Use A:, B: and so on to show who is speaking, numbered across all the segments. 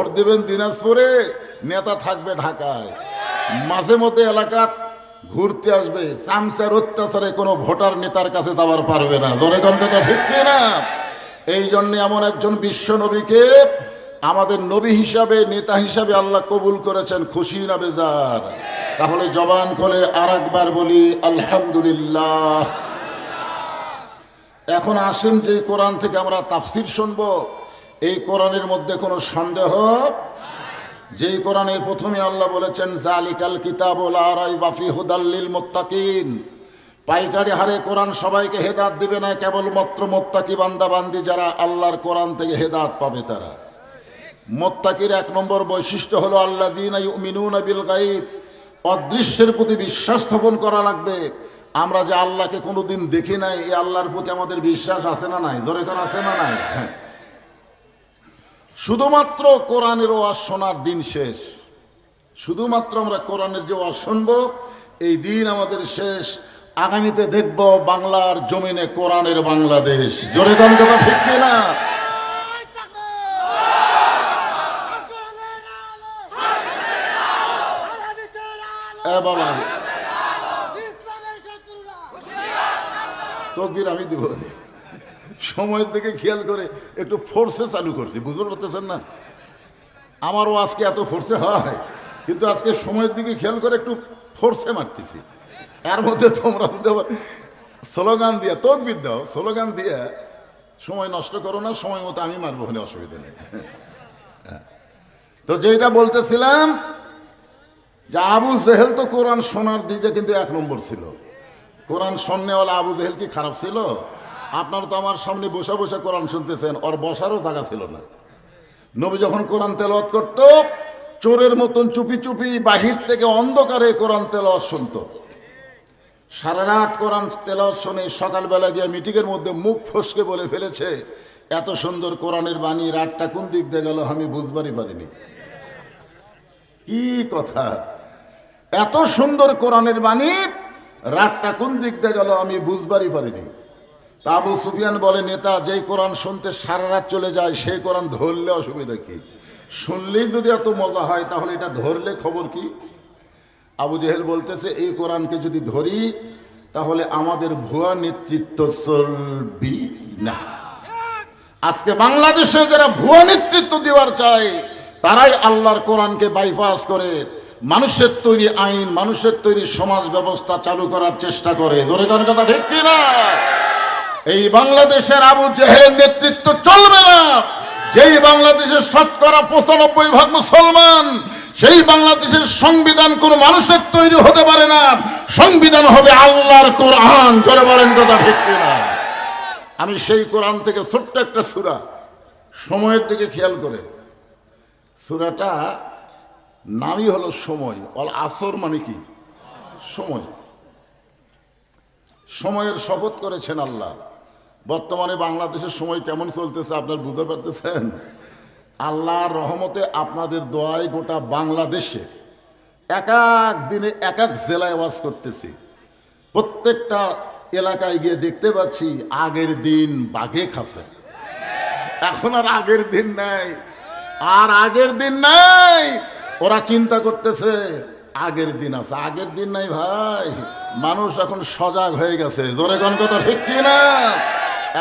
A: Vote দেবেন দিনাজপুরে, নেতা থাকবে ঢাকায়, মাঝে মধ্যে এলাকা ঘুরতে আসবে, চামচার অত্যাচারে কোনো ভোটার নেতার কাছে যাওয়ার পারবে না। জোরে কোন কথা ঠিক না? এই জন্য এমন একজন বিশ্ব নবীকে আমাদের নবী হিসাবে, নেতা হিসাবে আল্লাহ কবুল করেছেন। খুশি না বেজার? তাহলে জবান করে আর একবার বলি আলহামদুলিল্লাহ। এখন আসেন যে কোরআন থেকে আমরা তাফসির শুনব, এই কোরআনের মধ্যে কোনো সন্দেহ, যেই কোরআনের প্রথমে আল্লাহ বলেছেন জালিকাল কিতাবুল লা রাইবা ফিহি হুদাল লিল মুত্তাকিন, পাইকারি হারে কোরআন সবাইকে হেদায়েত দিবে না, কেবলমাত্র মুত্তাকি বান্দা বান্দি যারা আল্লাহর কোরআন থেকে হেদায়েত পাবে তারা। মুত্তাকির এক নম্বর বৈশিষ্ট্য হলো আল্লাযীনা ইউমিনুনা বিল গায়ব, অদৃশ্যের প্রতি বিশ্বাস স্থাপন করা লাগবে। আমরা যে আল্লাহকে কোনোদিন দেখি নাই, এই আল্লাহর প্রতি আমাদের বিশ্বাস আছে না নাই? জোরে কোন আছে না নাই? হ্যাঁ। শুধুমাত্র কোরআনের ওয়াজ শোনার দিন শেষ, শুধুমাত্র আমরা কোরআনের যে ওয়াজ শুনবো এই দিন আমাদের শেষ। আগামীতে দেখব বাংলার জমিনে কোরআনের বাংলাদেশ। জোরে কোন কথা ঠিক কিনা? বাবা তকবীর আমি দিব, সময়ের দিকে খেয়াল করে একটু ফোর্সে চালু করছি, বুঝতে পারতেছেন না? আমারও আজকে এত ফোর্সে হয়, কিন্তু আজকে সময়ের দিকে খেয়াল করে একটু ফোর্সে মারতেছি। এর মধ্যে তোমরা যদি আবার স্লোগান দিয়ে তকবীর দাও, স্লোগান দিয়ে সময় নষ্ট করো না, সময় মতো আমি মারবো, হলে অসুবিধা নেই। তো যেটা বলতেছিলাম যে আবু জেহেল তো কোরআন শোনার দিকে কিন্তু এক নম্বর ছিল। কোরআন শোনেওয়ালা আবু জেহেল কি খারাপ ছিল? আপনারা তো আমার সামনে বসে বসে কোরআন শুনতেছেন, ওর বসারও জায়গা ছিল না। নবী যখন কোরআন তেলাওয়াত করত, চোরের মতন চুপি চুপি বাহির থেকে অন্ধকারে কোরআন তেলাওয়াত শুনতো। সারা রাত কোরআন তেলাওয়াত শুনে সকালবেলা গিয়ে মিটিংয়ের মধ্যে মুখ ফসকে বলে ফেলেছে, এত সুন্দর কোরআনের বাণী রাতটা কোন দিক দিয়ে গেল আমি বুঝবারই পারিনি। কি কথা! এত সুন্দর কোরআনের বাণী রাতটা কোন দিক দিয়ে গেল আমি বুঝবারই পারিনি। তা আবু সুফিয়ান বলে, নেতা যেই কোরআন শুনতে সারা রাত চলে যায় সেই কোরআন ধরলে অসুবিধা কি? শুনলেই যদি এত মজা হয় তাহলে এটা ধরলে খবর কি? আবু জেহেল বলতেছে, এই কোরআনকে যদি ধরি তাহলে আমাদের ভুয়া নেতৃত্ব চলবি না। আজকে বাংলাদেশে যারা ভুয়া নেতৃত্ব দেওয়ার চায় তারাই আল্লাহর কোরআনকে বাইপাস করে মানুষের তৈরি আইন, মানুষের তৈরি সমাজ ব্যবস্থা চালু করার চেষ্টা করে। ধরে কোন কথা ঠিক কিনা? এই বাংলাদেশের আবু জেহেলের নেতৃত্ব চলবে না। যেই বাংলাদেশের শতকরা 95% মুসলমান, সেই বাংলাদেশের সংবিধান কোন মানুষের তৈরি হতে পারে না। সংবিধান হবে আল্লাহর কোরআন। ধরে বলেন কথা ঠিক কিনা? আমি সেই কোরআন থেকে ছোট্ট একটা সূরা, সময়ের দিকে খেয়াল করে, সূরাটা নামই হলো সময়। অল আসর মানে কি? সময়। সময়ের শপথ করেছেন আল্লাহ। বর্তমানে বাংলাদেশের সময় কেমন চলতেছে আপনার বুঝতে পারতেছেন? আল্লাহর রহমতে আপনাদের দোয়ায় গোটা বাংলাদেশে এক এক দিনে এক এক জেলায় ওয়াজ করতেছি। প্রত্যেকটা এলাকায় গিয়ে দেখতে পাচ্ছি আগের দিন বাঘে খাচ্ছে। এখন আর আগের দিন নাই, আর আগের দিন নাই। ওরা চিন্তা করতেছে আগের দিন আছে, আগের দিন নাই ভাই। মানুষ এখন সজাগ হয়ে গেছে। জোরে কোন কথা ঠিক কিনা?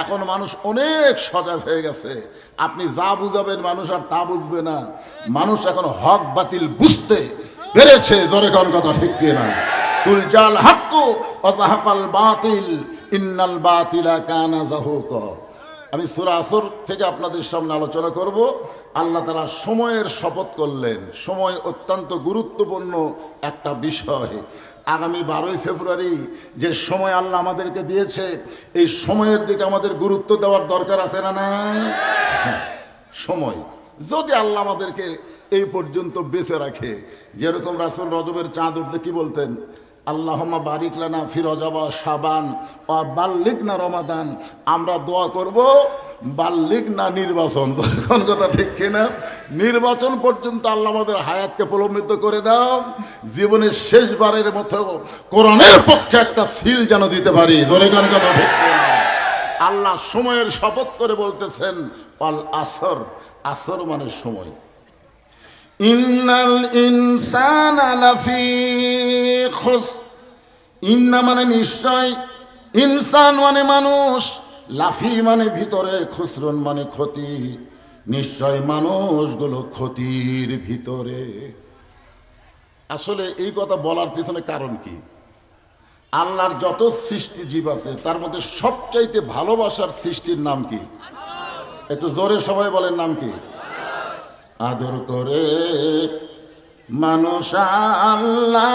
A: এখন মানুষ অনেক সজাগ হয়ে গেছে। আপনি যা বুঝাবেন মানুষ আর তা বুঝবে না। মানুষ এখন হক বাতিল বুঝতে পেরেছে। জোরে কোন কথা ঠিক কিনা? কুল জাল হাক্কু ওয়া যাহাকাল বাতিল ইন্নাল বাতিলা কানা যাহুকা। আমি সূরা আসর থেকে আপনাদের সামনে আলোচনা করব। আল্লাহ তাআলা সময়ের শপথ করলেন। সময় অত্যন্ত গুরুত্বপূর্ণ একটা বিষয়। আগামী 12ই ফেব্রুয়ারি যে সময় আল্লাহ আমাদেরকে দিয়েছে, এই সময়ের দিকে আমাদের গুরুত্ব দেওয়ার দরকার আছে না নাই? সময় যদি আল্লাহ আমাদেরকে এই পর্যন্ত বেঁচে রাখে, যেরকম রাসূল রজবের চাঁদ উঠলে কি বলতেন? আল্লাহুম্মা বারিক লানা ফি রজব শাবান ওয়া বাল্লিগনা রমাদান। আমরা দোয়া করব বাল্লিগনা নির্বাচন। কোন কথা ঠিক কিনা? নির্বাচন পর্যন্ত আল্লাহ আমাদের হায়াতকে প্রলম্বিত করে দাও। জীবনের শেষবারের মতো কোরআনের পক্ষে একটা সিল যেন দিতে পারি। জোরে কোন কথা ঠিক কিনা? আল্লাহ সময়ের শপথ করে বলতেছেন আল আসর। আসর মানে সময়। ইন্নাল ইনসানা লাফি খুস, ইন্না মানে নিশ্চয়, ইনসান মানে মানুষ, লাফি মানে ভিতরে, খুসরুন মানে ক্ষতি, নিশ্চয় মানুষগুলো ক্ষতির ভিতরে। আসলে এই কথা বলার পিছনে কারণ কি? আল্লাহর যত সৃষ্টি জীব আছে তার মধ্যে সবচাইতে ভালোবাসার সৃষ্টির নাম কি? একটু জোরে সবাই বলেন, নাম কি? আদর করে মানুষ আল্লাহ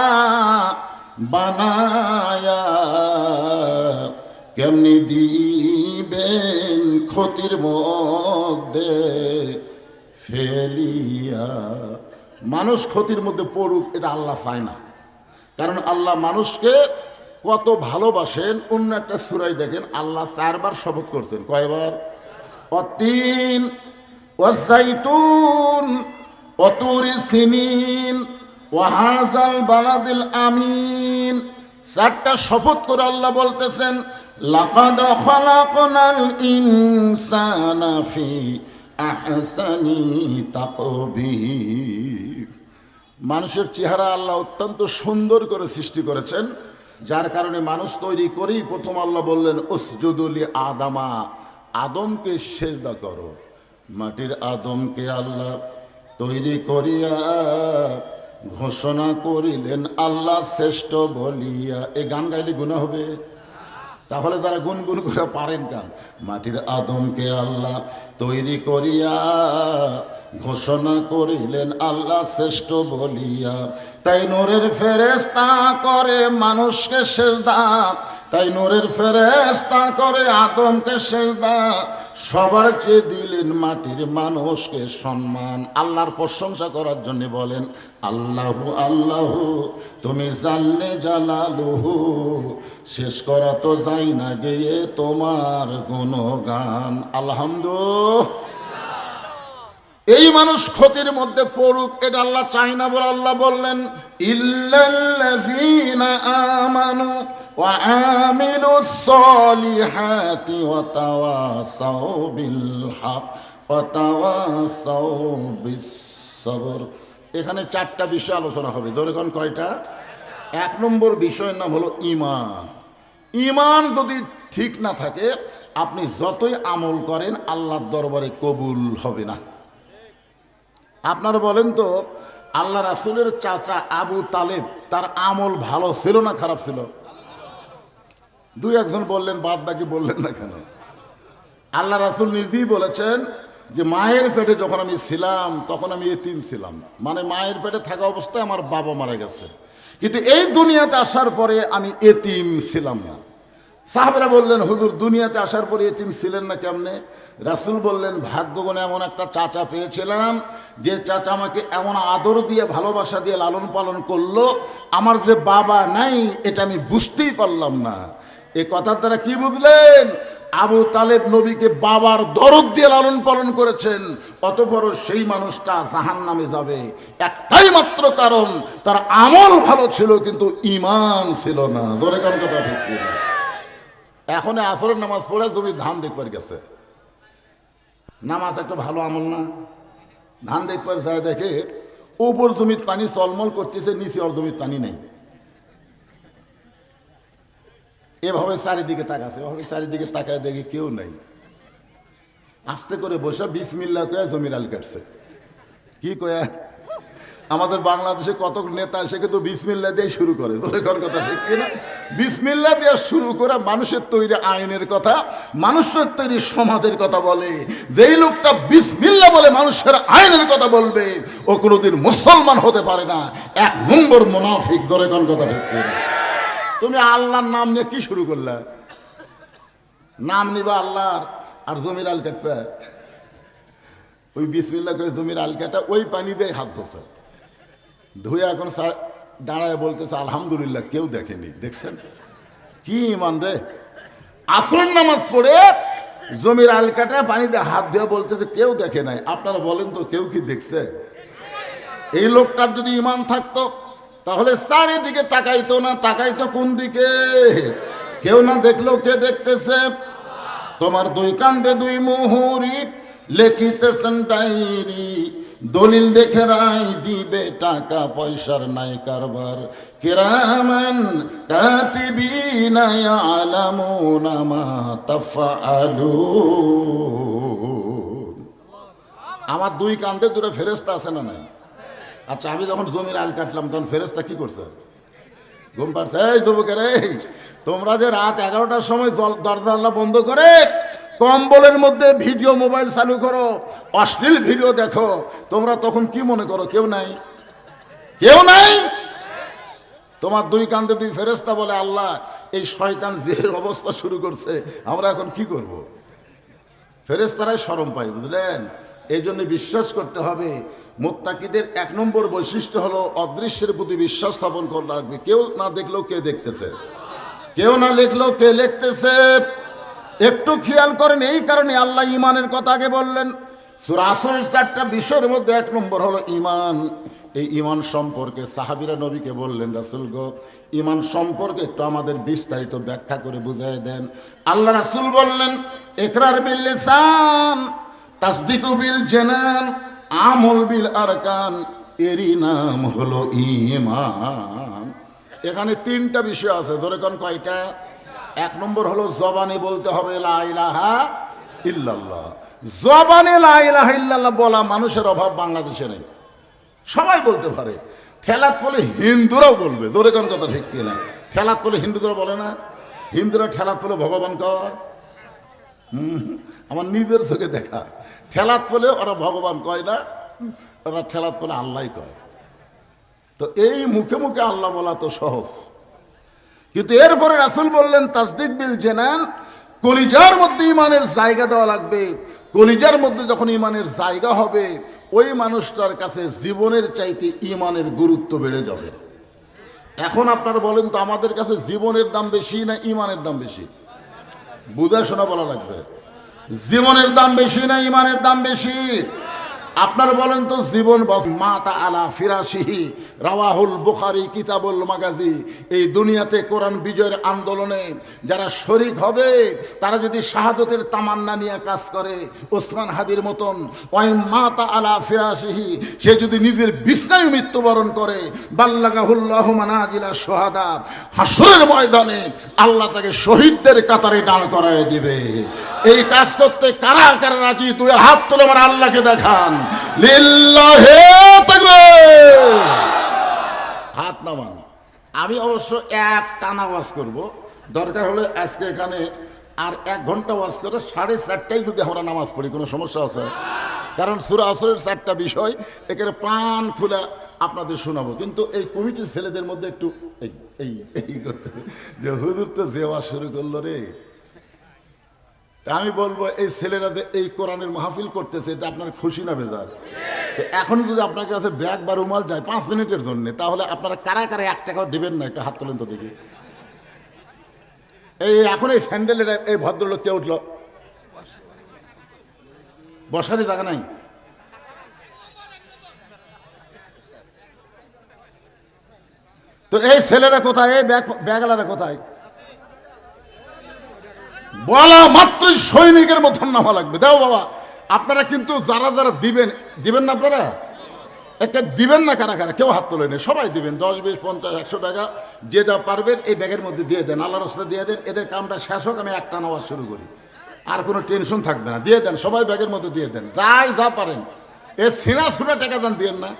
A: বানায়া কেমনি দিবেন ক্ষতির মধ্যে ফেলিয়া। মানুষ ক্ষতির মধ্যে পড়ুক এটা আল্লাহ চায় না, কারণ আল্লাহ মানুষকে কত ভালোবাসেন। অন্য একটা সূরায় দেখেন আল্লাহ 4 বার শপথ করছেন। কয়বার? অতীন ওয়াজাইতুন ওয়াতুরি সিনিন ওয়াহাজাল বালাদিল আমিন। 4টা শপথ করে আল্লাহ বলতেছেন লাকাদ খালাকনাল ইনসানা ফি আহসানি তাকবীর। মানুষের চেহারা আল্লাহ অত্যন্ত সুন্দর করে সৃষ্টি করেছেন, যার কারণে মানুষ তৈরি করেই প্রথম আল্লাহ বললেন উসজুদুলি আদামা, আদমকে সেজদা করো। মাটির আদমকে আল্লাহ তৈরি করিয়া ঘোষণা করিলেন আল্লাহ শ্রেষ্ঠ বলিয়া। এই গান গাইলে গুনাহ হবে? তাহলে তারা গুনগুন করে পারেন গান। মাটির আদমকে আল্লাহ তৈরি করিয়া ঘোষণা করিলেন আল্লাহ শ্রেষ্ঠ বলিয়া। তাই নূরের ফেরেশতা করে মানুষকে সেজদা, তাই নূরের ফেরেশতা করে আদমকে সেজদা। সবার চেয়ে দিলেন মাটির মানুষকে সম্মান। আল্লাহর প্রশংসা করার জন্য বলেন আল্লাহু আল্লাহু তুমি জানলে জালালুহু, শেষ করা তো যাই না গিয়ে তোমার গুণগান। আলহামদুলিল্লাহ। এই মানুষ ক্ষতির মধ্যে পড়ুক এটা আল্লাহ চাই না বলে আল্লাহ বললেন ইল্লাল্লাযীনা আমানু ওয়া আমিলুস সলিহাতি ওয়া তাওয়াসাউ বিল হক ওয়া তাওয়াসাউ বিস সবর। এখানে 4টা বিষয় আলোচনা হবে। ধরে কোন কয়টা? 1 নম্বর বিষয়ের নাম হলো ঈমান। ঈমান যদি ঠিক না থাকে আপনি যতই আমল করেন আল্লাহর দরবারে কবুল হবে না। আপনারা বলেন তো আল্লাহ রাসূলের চাচা আবু তালেব তার আমল ভালো ছিল না খারাপ ছিল? 2-1 বললেন, বাদ বাকি বললেন না কেন? আল্লাহ রাসূল নিজেই বলেছেন যে মায়ের পেটে যখন আমি ছিলাম তখন আমি এতিম ছিলাম, মানে মায়ের পেটে থাকা অবস্থায় আমার বাবা মারা গেছে, কিন্তু এই দুনিয়াতে আসার পরে আমি এতিম ছিলাম না। সাহাবারা বললেন হুজুর দুনিয়াতে আসার পরে এতিম ছিলেন না কেমনে? রাসূল বললেন ভাগ্যগুণে এমন একটা চাচা পেয়েছিলাম যে চাচা আমাকে এমন আদর দিয়ে ভালোবাসা দিয়ে লালন পালন করলো, আমার যে বাবা নাই এটা আমি বুঝতেই পারলাম না। এ কথার দ্বারা কি বুঝলেন? আবু তালেব নবীকে বাবার দরদ দিয়ে লালন পালন করেছেন, অতঃপর সেই মানুষটা জাহান্নামে যাবে একটাই মাত্র কারণ, তার আমল ভালো ছিল কিন্তু ঈমান ছিল না। ধরে কোন কথা ঠিক কিনা? এখন আসরের নামাজ পড়ে জমি ধান দেখবার গেছে, নামাজ একটা ভালো আমল না? ধান দেখবার যায় দেখে উপর জমির পানি চলমল করতেছে, নিচে ওর জমির পানি নেই। এভাবে চারিদিকে তাকাছে, এভাবে চারিদিকে তাকায় দেখে কেউ নাই। আস্তে করে বসে বিসমিল্লাহ কয়ে জমির আল কাটছে। কি কয়া? আমাদের বাংলাদেশে কত নেতা এসে কিন্তু বিসমিল্লাহ দিয়ে শুরু করে। তোর কথা ঠিক কিনা? বিসমিল্লাহ দিয়ে শুরু করে মানুষের তৈরি আইনের কথা, মানুষের তৈরি সমাজের কথা বলে। যেই লোকটা বিসমিল্লাহ বলে মানুষের আইনের কথা বলবে ও কোনোদিন মুসলমান হতে পারে না। 1 নম্বর মুনাফিক। ধরে কোন কথা ঠিক কিনা? তুমি আল্লাহর নাম নিয়ে কি শুরু করলা? নাম নিবা আল্লাহর আর জমির আল কাটবে। ওই বিসমিল্লাহ করে জমির আল কাটা ওই পানি দিয়ে হাত ধোছে, ধুয়ে এখন দাঁড়ায় বলতেছে আলহামদুলিল্লাহ কেউ দেখেনি। দেখছেন কি ইমান রে? আসরের নামাজ পড়ে জমির আল কাটা পানি দিয়ে হাত ধুয়ে বলতেছে কেউ দেখে নাই। আপনারা বলেন তো কেউ কি দেখছে? এই লোকটার যদি ইমান থাকতো তাহলে চারিদিকে তাকাইতো না। তাকাইতো কোন দিকে? কেউ না দেখলেও কে দেখতেছে? তোমার 2 কান্দে 2 মুহুরি লেখিতেছেন ডায়েরি, দলিল দেখে রায় দিবে, টাকা পয়সার নাই কারবার। কিরামান কাতিবিনা ইয়ালামুনা মা তাফআলুন। আমার দুই কাঁধে দুটো ফেরেশতা আছে না নাই? আচ্ছা, আমি যখন জমির আল কাটলাম তখন ফেরেশতা কি করছে? ঘুম পাড়ছে, এই যুবকের, এই তোমরা যে রাত 11টার সময় দরজা জানলা বন্ধ করে কম্বলের মধ্যে ভিডিও মোবাইল চালু করো, অশ্লীল ভিডিও দেখো, তোমরা তখন কি মনে করো? কেউ নাই, কেউ নাই। তোমার দুই কাঁধে দুই ফেরেশতা বলে, আল্লাহ এই শয়তান যে অবস্থা শুরু করছে আমরা এখন কি করব? ফেরেশতারাই শরম পায়, বুঝলেন? এই জন্য বিশ্বাস করতে হবে, মুত্তাকিদের 1 নম্বর বৈশিষ্ট্য হলো অদৃশ্যের প্রতি বিশ্বাস স্থাপন করে রাখবে। কেউ না দেখলেও কে দেখতেছে, কেউ না লিখলেও কে লিখতেছে। একটু খেয়াল করেন, এই কারণে আল্লাহ ইমানের কথা আগে বললেন। সূরা আসরের 4টা বিষয়ের মধ্যে 1 নম্বর হলো ইমান। এই ইমান সম্পর্কে সাহাবীরা নবীকে বললেন, রাসূল গো, ইমান সম্পর্কে একটু আমাদের বিস্তারিত ব্যাখ্যা করে বুঝিয়ে দেন। আল্লাহ রাসূল বললেন, ইকরার বিল লিসান, তাসদিকু বিল জানান, আমল বিল আরকান, এরই নাম হলো ঈমান। এখানে 3টা বিষয় আছে, ধরে কোন কয়টা? 1 নম্বর হলো জবানে বলতে হবে লা ইলাহা ইল্লাল্লাহ। জবানে লা ইলাহা ইল্লাল্লাহ বলা মানুষের অভাব বাংলাদেশে নেই, সবাই বলতে পারে। ঠেলাত বলে হিন্দুরাও বলবে, ধরে কোন কথা ঠিক কিনা? ঠেলাত বলে হিন্দুরা বলে না? হিন্দুরা ঠেলাত বলে ভগবান কয়। আমার নিজের চোখে দেখা, ঠেলাত বলে ওরা ভগবান কয় না, ওরা ঠেলাত বলে আল্লাহ কয়। তো এই মুখে মুখে আল্লাহ বলা তো সহজ, কিন্তু এরপরে রাসূল বললেন তাসদিক বিল জানান, কলিজার মধ্যে ইমানের জায়গা দেওয়া লাগবে। কলিজার মধ্যে যখন ইমানের জায়গা হবে, ওই মানুষটার কাছে জীবনের চাইতে ইমানের গুরুত্ব বেড়ে যাবে। এখন আপনারা বলেন তো, আমাদের কাছে জীবনের দাম বেশি না ইমানের দাম বেশি? বুঝা শোনা বলা লাগবে। জীবনের দাম বেশি না ইমানের দাম বেশি? আপনার বলেন তো, জীবন মাতা আলা ফিরাশিহি, রাওয়াহুল বুখারী কিতাবুল মাগাজি। এই দুনিয়াতে কোরআন বিজয়ের আন্দোলনে যারা শরীক হবে, তারা যদি শাহাদতের তামান্না নিয়ে কাজ করে, ওসমান হাদির মতন, ওই মাতা আলা ফিরাশিহি, সে যদি নিজের বিছনায় মৃত্যুবরণ করে, বাল্লাগাহুল্লাহু মানাজিলা শুহাদা, হাসরের ময়দানে আল্লাহ তাকে শহীদদের কাতারে দাঁড় করায় দিবে। এই কাজ করতে কারা কারা রাজি? তুই হাত তুলে আমার আল্লাহকে দেখান। লিল্লাহি তাকবীর, হাত নামান। আমি অবশ্য এক টানা ওয়াজ করব, দরকার হলে আজকে এখানে আর 1 ঘন্টা ওয়াজ করে 4:30টায় যদি আমরা নামাজ পড়ি, কোনো সমস্যা আছে? কারণ সূরা আসরের 4টা বিষয় একেবারে প্রাণ খুলে আপনাদের শোনাবো। কিন্তু এই কমিটির ছেলেদের মধ্যে একটু এই এই এই করতে, যে হুজুর তো যে ওয়াজ শুরু করলো রে। আমি বলবো, এই ছেলেরা যে এই কোরআনের মাহফিল করতেছে, এটা আপনার খুশি না বেজার? এখন যদি আপনার কাছে ব্যাগ বা রুমাল যায় 5 মিনিটের জন্য, তাহলে আপনারা কারা কারা 1 টাকাও দেবেন না? একটু হাত তোলেন তো দেখি। এই এখন এই স্যান্ডেলের এই ভদ্রলোক কে উঠলো? বসারই জায়গা নাই। তো এই ছেলেরা কোথায়? এই ব্যাগওয়ালারা কোথায়? বলা মাত্রই সৈনিকের মতন নামা লাগবে। দাও বাবা, আপনারা কিন্তু যারা যারা দিবেন, দিবেন না আপনারা? একটা দিবেন না কারা কারা? কেউ হাত তোলেনি, সবাই দিবেন। 10, 20, 50, 100 টাকা যে যা পারবেন এই ব্যাগের মধ্যে দিয়ে দেন, আল্লাহর রাস্তায় দিয়ে দেন। এদের কামটা শেষ হোক, আমি একটা নামাজ শুরু করি, আর কোনো টেনশন থাকবে না। দিয়ে দেন, সবাই ব্যাগের মধ্যে দিয়ে দেন, যাই যা পারেন। এ সিনা ছুটা টাকা দেন, দিয়েন না।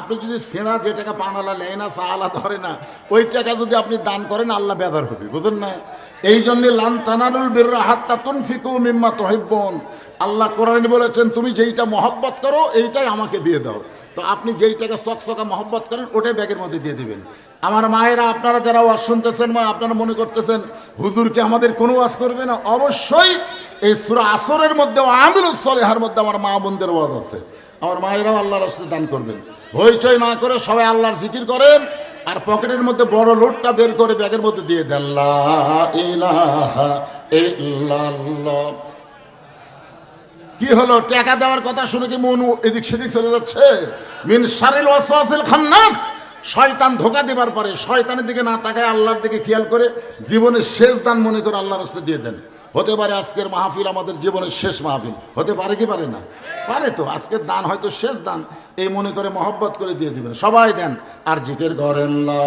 A: আপনি যদি সেনা যে টাকা পান, আল্লাহ নেয় না, আল্লাহ ধরে না, ওই টাকা যদি আপনি দান করেন, আল্লাহ বেজার হবে, বুঝুন না? এই জন্যে লান তানালুল বিররা হাত্তা তুনফিকু মিম্মা তুহিব্বুন। আল্লাহ কোরআনে বলেছেন, তুমি যেইটা মহব্বত করো এইটাই আমাকে দিয়ে দাও। তো আপনি যেই টাকা চকচকা মহব্বত করেন, ওটাই ব্যাগের মধ্যে দিয়ে দিবেন। আমার মায়েরা, আপনারা যারা ওয়াজ শুনতেছেন, মা, আপনারা মনে করতেছেন হুজুরকে আমাদের কোনো ওয়াজ করবে না? অবশ্যই এই সূরা আসরের মধ্যে আমিলুস সলিহার মধ্যে আমার মা বোনদের ওয়াজ আছে। আমার মায়েরাও আল্লাহর রাস্তায় দান করবেন। হইচই না করে সবাই আল্লাহর জিকির করেন, আর পকেটের মধ্যে বড় লোটটা বের করে ব্যাগের মধ্যে দিয়ে দেন, লা ইলাহা ইল্লাল্লাহ। কি হলো? টাকা দেওয়ার কথা শুনে কি মন এদিক সেদিক চলে যাচ্ছে? মিন শারিল ওয়াসওয়াসিল খান্নাস, শয়তান ধোঁকা দেবার পরে শয়তানের দিকে না তাকায় আল্লাহর দিকে খেয়াল করে জীবনের শেষ দান মনে করে আল্লাহর রাস্তায় দিয়ে দেন। হতে পারে আজকের মাহফিল আমাদের জীবনের শেষ মাহফিল, হতে পারে কি পারে না? পারে তো। আজকের দান হয়তো শেষ দান, এই মনে করে মহব্বত করে দিয়ে দিবেন। সবাই দেন আর জিকির করেন লা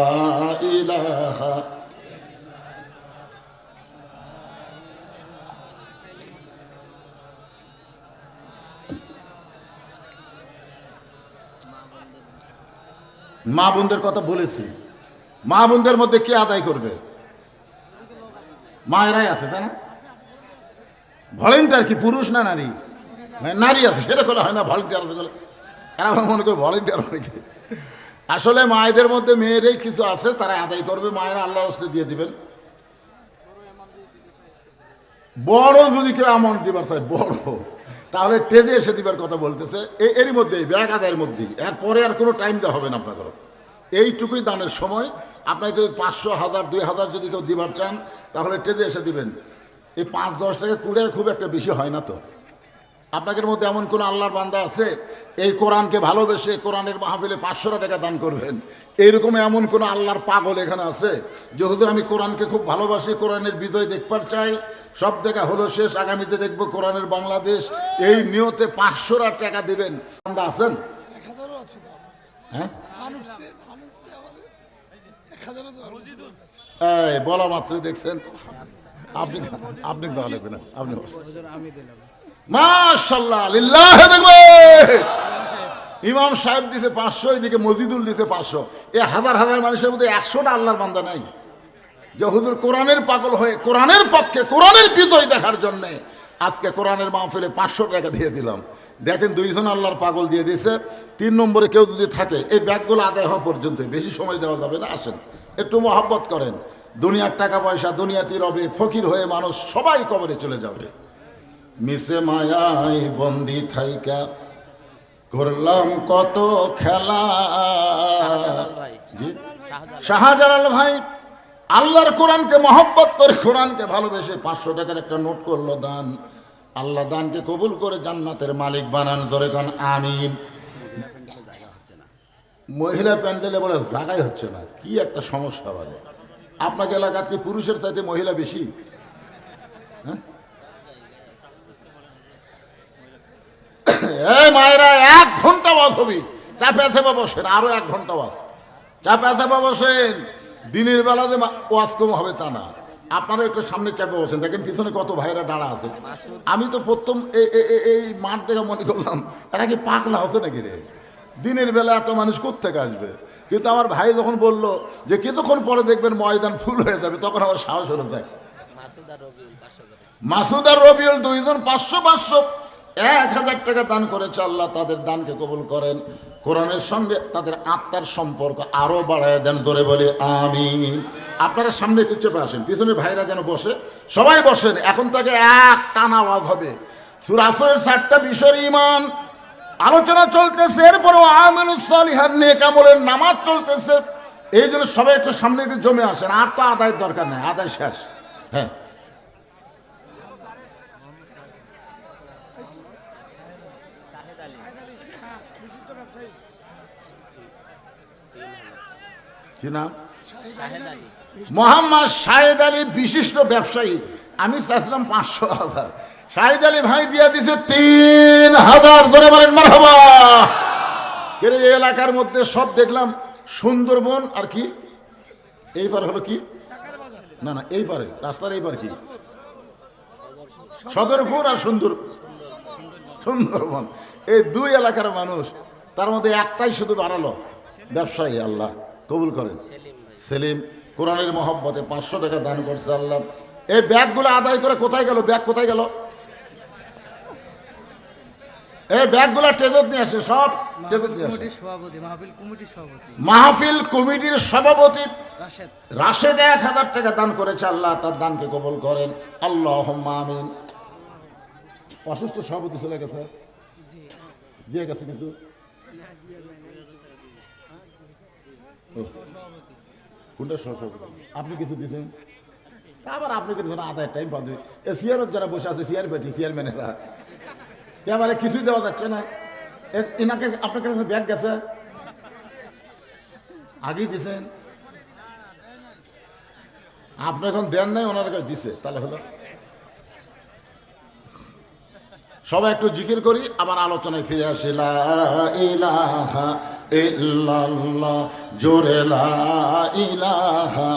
A: ইলাহা। মা বোনদের কথা বলেছি, মা বোনদের মধ্যে কে আদায় করবে? মায়েরাই আছে, তাই না? ভলেন্টিয়ার কি পুরুষ না নারী? নারী আছে, সেটা করলে হয় না। ভলেন্টিয়ার আছে বলে এরা মনে করে ভলেন্টিয়ার অনেকে। আসলে মায়েদের মধ্যে মেয়েরাই কিছু আছে, তারা আদায় করবে। মায়েরা আল্লাহর রাস্তে দিয়ে দিবেন। বড় যদি কেউ অ্যামাউন্ট দিবার চায় বড়, তাহলে টেজে এসে দিবার কথা বলতেছে। এরই মধ্যেই ব্যাগ আদায়ের মধ্যেই, এরপরে আর কোনো টাইম দেওয়া হবে না আপনাদের। এইটুকুই দানের সময়। আপনাকে 500, 1000, 2000 যদি কেউ দিবার চান তাহলে টেজে এসে দিবেন। এই 5-10 টাকা কুড়ে খুব একটা বেশি হয় না তো। আপনাদের মধ্যে এমন কোনো আল্লাহর বান্দা আছে এই কোরআনকে ভালোবেসে কোরআনের মাহফিলে 500 টাকা দান করবেন? এইরকম এমন কোনো আল্লাহর পাগল এখানে আছে যে হুজুর আমি কোরআনকে খুব ভালোবাসি, কোরআনের বিজয় দেখবার চাই, সব দেখা হলো শেষ, আগামীতে দেখবো কোরআনের বাংলাদেশ, এই নিয়তে 500 টাকা দিবেন? বান্দা আছেন? হ্যাঁ, এই বলা মাত্র দেখছেন আপনি, আপনি দেওয়া লাগবে না, আপনি মাশাআল্লাহ লিল্লাহ দেখবে। ইমাম সাহেব দিতে 500, এদিকে মজিদুল দিতে 500। এই হাজার হাজার মানুষের মধ্যে 100টা আল্লাহর বান্দা নাই যে হুজুর কোরআনের পাগল হয়ে কোরআনের পক্ষে কোরআনের বিজয় দেখার জন্য আজকে কোরআনের মাহফিলে 500 টাকা দিয়ে দিলাম। দেখেন 2 জন আল্লাহর পাগল দিয়ে দিয়েছে। 3 নম্বরে কেউ যদি থাকে, এই ব্যাগগুলো আদায় হওয়া পর্যন্ত বেশি সময় দেওয়া যাবে না। আসেন একটু মহব্বত করেন। দুনিয়ার টাকা পয়সা দুনিয়াতে রবে, ফকির হয়ে মানুষ সবাই কবরে চলে যাবে। মিশে মায়ায় বন্দি থাইকা করলাম কত খেলা। শাহজালাল ভাই আল্লাহর কোরআনকে মহব্বত করে, কোরআনকে ভালোবেসে 500 টাকার একটা নোট করলো দান। আল্লাহ দানকে কবুল করে জান্নাতের মালিক বানান। ধরে কান আমিন। মহিলা প্যান্ডেলে বলে জায়গায় হচ্ছে না, কি একটা সমস্যা বলে। আপনাকে এলাকাত কি পুরুষের চাইতে মহিলা বেশি? হ্যাঁ, এই মায়েরা 1 ঘন্টা ওয়াজ হবে, চাপে চাপে বসেন। আরো 1 ঘন্টা ওয়াজ, চাপে চাপে বসেন। দিনের বেলা যে ওয়াজ কম হবে তা না, আপনারা একটু সামনে চাপে বসেন। দেখেন পিছনে কত ভাইরা দাঁড়া আছে। আমি তো প্রথম এই মাঠ দেখে মনে করলাম এরা কি পাগলা হচ্ছে নাকি রে, দিনের বেলা এত মানুষ কোত্থেকে আসবে। কিন্তু আমার ভাই যখন বলল যে কিছুক্ষণ পরে দেখবেন ময়দান ফুল হয়ে যাবে, তখন আমার সাহস হলো যায়। মাসুদ আর রবিউল 2 জন 500 1000 টাকা দান করেছে। আল্লাহ তাদের দানকে কবুল করেন, কোরআনের সঙ্গে তাদের আত্মার সম্পর্ক আরো বাড়ায় দেন। ধরে বলি আমিন। আপনারা সামনে একটু চেপে আসেন, পিছনে ভাইরা যেন বসে, সবাই বসেন। এখন থেকে এক টানা আওয়াজ হবে। সূরা আসরের 4টা বিষয়ের ঈমান আলোচনা চলতেছে, এরপরও আমালুস সালিহাত নেক আমলের নামাজ চলতেছে। এই জন্য সবাই একটু সামনে দিকে জমে আসেন। আর তো আদায়ের দরকার নেই, আদায় শেষ। হ্যাঁ, কি নাম? মোহাম্মদ শাহেদ আলী, বিশিষ্ট ব্যবসায়ী। আমি চাইছিলাম 500,000, শাহেদ আলী ভাই দিয়ে দিছে 3000। ধরে বলেন মারহাবা। এই এলাকার মধ্যে সব দেখলাম সুন্দরবন আর কি এইবার হলো কি না না এইবারে রাস্তার এইবার কি সদরপুর আর সুন্দরবন, এই 2 এলাকার মানুষ। তার মধ্যে একটাই শুধু বাড়ালো, ব্যবসায়ী। আল্লাহ কবুল করেন। সেলিম কোরআনের মহব্বতে 500 টাকা দান করছে। আল্লাহ এই ব্যাগগুলো আদায় করে কোথায় গেল? ব্যাগ কোথায় গেল? এই ব্যাগগুলো ট্রেজত নিয়ে আসে, সব ট্রেজত নিয়ে আসে। মাহফিল কমিটির সভাপতি রাশেদ 1000 টাকা দান করেছে। আল্লাহ তার দানকে কবুল করেন। আল্লাহুম্মা আমিন। অসুস্থ সভাপতি চলে গেছে, দিয়ে গেছে কিছু। কোনটা সভাপতি? আপনি কিছু দিয়েছেন, আবার আপনি কিছু আদায়ের টাইম পাবে। সিয়ারত যারা বসে আছে, সিয়ার বেটি চেয়ারম্যানেরা, এবারে কিছুই দেওয়া যাচ্ছে না। এনাকে আপনার কাছে ব্যাগ গেছে, আগেই দিছেন, আপনি এখন দেন নাই, ওনার কাছে দিছে, তাহলে হলো সবাই একটু জিকির করি, আবার আলোচনায় ফিরে আসি। লা ইলাহা ইল্লাল্লাহ, জোরে লা ইলাহা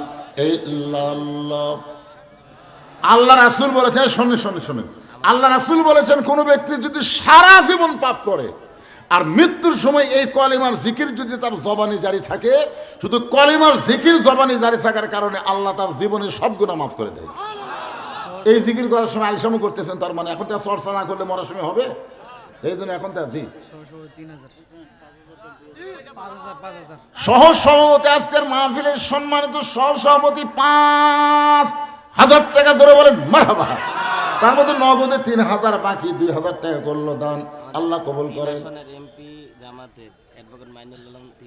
A: ইল্লাল্লাহ। আল্লাহ রাসূল বলেছেন, শোনেন, আল্লাহ রাসূল বলেছেন কোন ব্যক্তি যদি সারা জীবন পাপ করে আর মৃত্যুর সময় এই কলিমার জিকির যদি তার জবানি জারি থাকে, শুধু কলিমার জিকির জবানি জারি থাকার কারণে আল্লাহ তার জীবনের সব গুনাহ মাফ করে দেয়। এই জিকির করার সময় আলসামু করতেছেন, তার মানে এখন তো চর্চা না করলে মরার সময় হবে, এই জন্য এখন তার জি সহ সভাপতি আজকের মাহফিলের সম্মানিত সহ সভাপতি 5,000 টাকা ধরে বলেন মারহাবা। তার মধ্যে নগদে 3,000, বাকি 2,000 টাকা করলো দান, আল্লাহ কবুল করেন।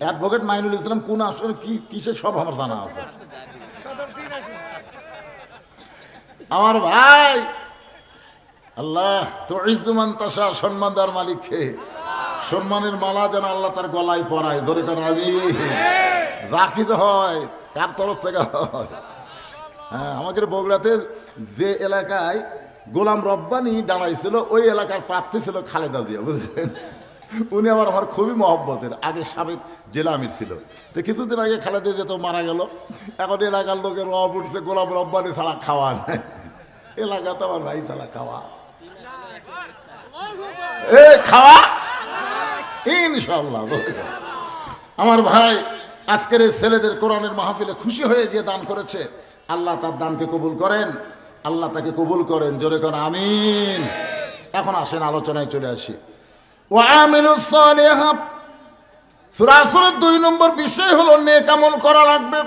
A: অ্যাডভোকেট মাইনুল ইসলাম কোন আসলে কি কিসের সব আমার জানা আছে। আমার ভাই আল্লাহ তো ইজ্জুমান তাসা, সম্মান দেওয়ার মালিক কে, সম্মানের মালা যেন আল্লাহ তার গলায় পরায়, ধরে কেন আমি যা কিছু হয় কার তরফ থেকে হয়। হ্যাঁ, আমাদের বগুড়াতে যে এলাকায় গোলাম রব্বানি দাঁড়াইছিল ওই এলাকার প্রার্থী ছিল খালেদা জিয়া, বুঝলেন। উনি আমার খুবই মহব্বতের, আগে সাবেক জেলা আমির ছিল। তো কিছুদিন আগে খালেদা জিয়া তো মারা গেল, এখন এলাকার লোকের রব উঠছে গোলাম রব্বানি ছাড়া খাওয়া নাই, এলাকা তো আমার ভাই ছাড়া খাওয়া খাওয়া ইনশাল্লাহ। আমার ভাই আজকের এই ছেলেদের কোরআনের মাহফিলে খুশি হয়ে যে দান করেছে, আল্লাহ তার দানকে কবুল করেন, আল্লাহ তাকে কবুল করেন, জোরে করেন আমিন। এখন আসেন আলোচনায় চলে আসি। ওয়ামিলুস সালিহাত, সূরা আসরের 2 নম্বর বিষয় হলো নেক আমল করা লাগবে।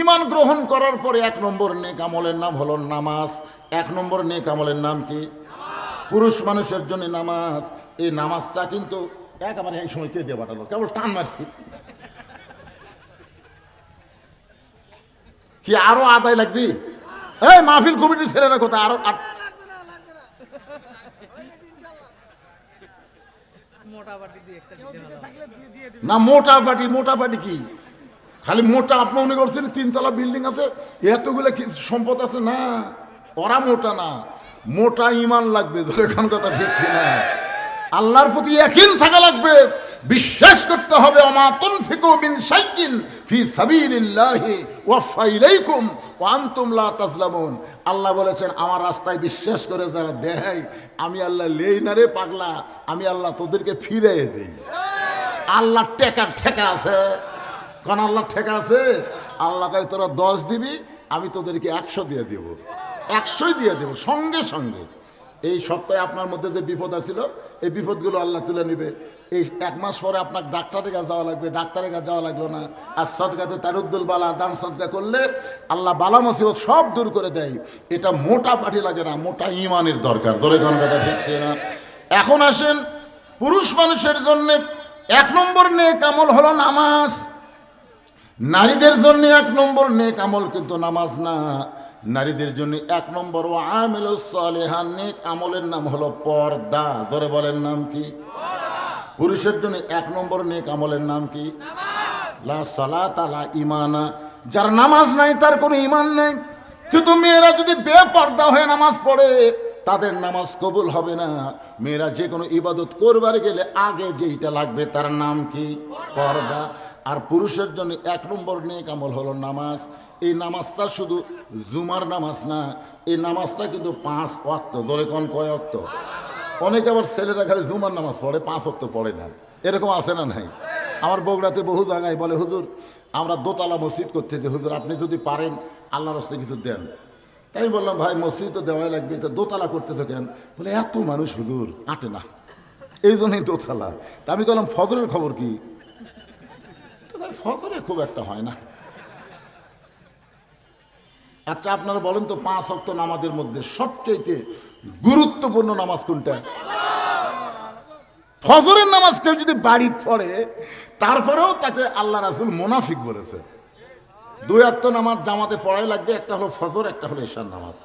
A: ঈমান গ্রহণ করার পরে 1 নম্বর নেক আমলের নাম হলো নামাজ। 1 নম্বর নেক আমলের নাম কি? পুরুষ মানুষের জন্য নামাজ। এই নামাজটা কিন্তু একেবারে এই সময় কে দিয়ে পাঠালো, কেবল টান মারছি কি আরো আদায় লাগবি? এই মাহফিল কমিটির ছেলেরা কোথায়? আরো না, মোটা পাটি কি খালি মোটা? আপনি মনে করছেন 3 তলা বিল্ডিং আছে, এতগুলো সম্পদ আছে? না, ওরা মোটা না, মোটা ঈমান লাগবে, ধরে কোন কথা ঠিক কিনা? আল্লাহর প্রতি ইয়াকিন থাকা লাগবে, বিশ্বাস করতে হবে। ওমা তুনফিকু মিন শাইইন ফি সাবিলিল্লাহি ওয়াফা ইলাইকুম ওয়া আনতুম লা তাজলামুন। আল্লাহ বলেছেন আমার রাস্তায় বিশ্বাস করে যারা দেয়, আমি আল্লাহ লেই না রে পাগলা, আমি আল্লাহ তোদেরকে ফিরিয়ে দেই। আল্লাহ ঠেকা আছে, কোন আল্লাহ ঠেকা আছে? আল্লাহ কয় তোরা 10 দিবি, আমি তোদেরকে 100 দিয়ে দেব, 100ই দিয়ে দেব সঙ্গে সঙ্গে। এই সপ্তাহে আপনার মধ্যে যে বিপদ আছিল, এই বিপদগুলো আল্লাহ তুলে নিবে। এই 1 মাস পরে আপনার ডাক্তারের কাছে যাওয়া লাগবে, ডাক্তারের কাছে যাওয়া লাগলো না। আর সদকাতে তারুদ্দুল বালা, দান সদকা করলে আল্লাহ বালা মুসিবত সব দূর করে দেয়। এটা মোটা পাটি লাগে না, মোটা ঈমানের দরকার, ধরে কোন কথা ঠিক না? এখন আসেন পুরুষ মানুষের জন্য 1 নম্বর নেক আমল হলো নামাজ। নারীদের জন্য 1 নম্বর নেক আমল কিন্তু নামাজ না, নারীদের জন্য 1 নম্বর ওয়ামিলুস সালিহাত নেক আমলের নাম হলো পর্দা, ধরে বলেন নাম কি? পুরুষের জন্য 1 নম্বর নেক আমলের নাম কি? লা সালাতা লা ঈমানা, যার নামাজ নাই তার কোনো ঈমান নেই। কিন্তু মেয়েরা যদি বেপর্দা হয়ে নামাজ পড়ে, তাদের নামাজ কবুল হবে না। মেয়েরা যে কোনো ইবাদত করবার গেলে আগে যেইটা লাগবে তার নাম কি? পর্দা। আর পুরুষের জন্য 1 নম্বর নেক আমল হলো নামাজ। এই নামাজটা শুধু জুমার নামাজ না, এই নামাজটা কিন্তু 5 ওয়াক্ত, ধরে কোন কয় ওয়াক্ত? অনেকে আবার ছেলেরা খালি জুমার নামাজ পড়ে, 5 ওয়াক্ত পড়ে না, এরকম আছে না নাই? আমার বগুড়াতে বহু জায়গায় বলে হুজুর আমরা দোতলা মসজিদ করতেছি, হুজুর আপনি যদি পারেন আল্লাহর রাস্তায় কিছু দেন। তাই বললাম ভাই মসজিদ তো দেওয়াই লাগবে, তো দোতলা করতেছে কেন? বলে এত মানুষ হুজুর আটে না, এই জন্যই দোতলা। তা আমি বললাম ফজরের খবর কি? ফজরে খুব একটা হয় না। আচ্ছা আপনারা বলেন তো 5 ওয়াক্ত নামাজের মধ্যে সবচেয়ে গুরুত্বপূর্ণ নামাজ কোনটা? ফজরের নামাজ কেউ যদি বাড়ি পড়ে, তারপরেও তাকে আল্লাহ রাসূল মুনাফিক বলেছে। 2 ওয়াক্ত নামাজ জামাতে পড়াই লাগবে, একটা হলো ফজর, একটা হলো ইশার নামাজ।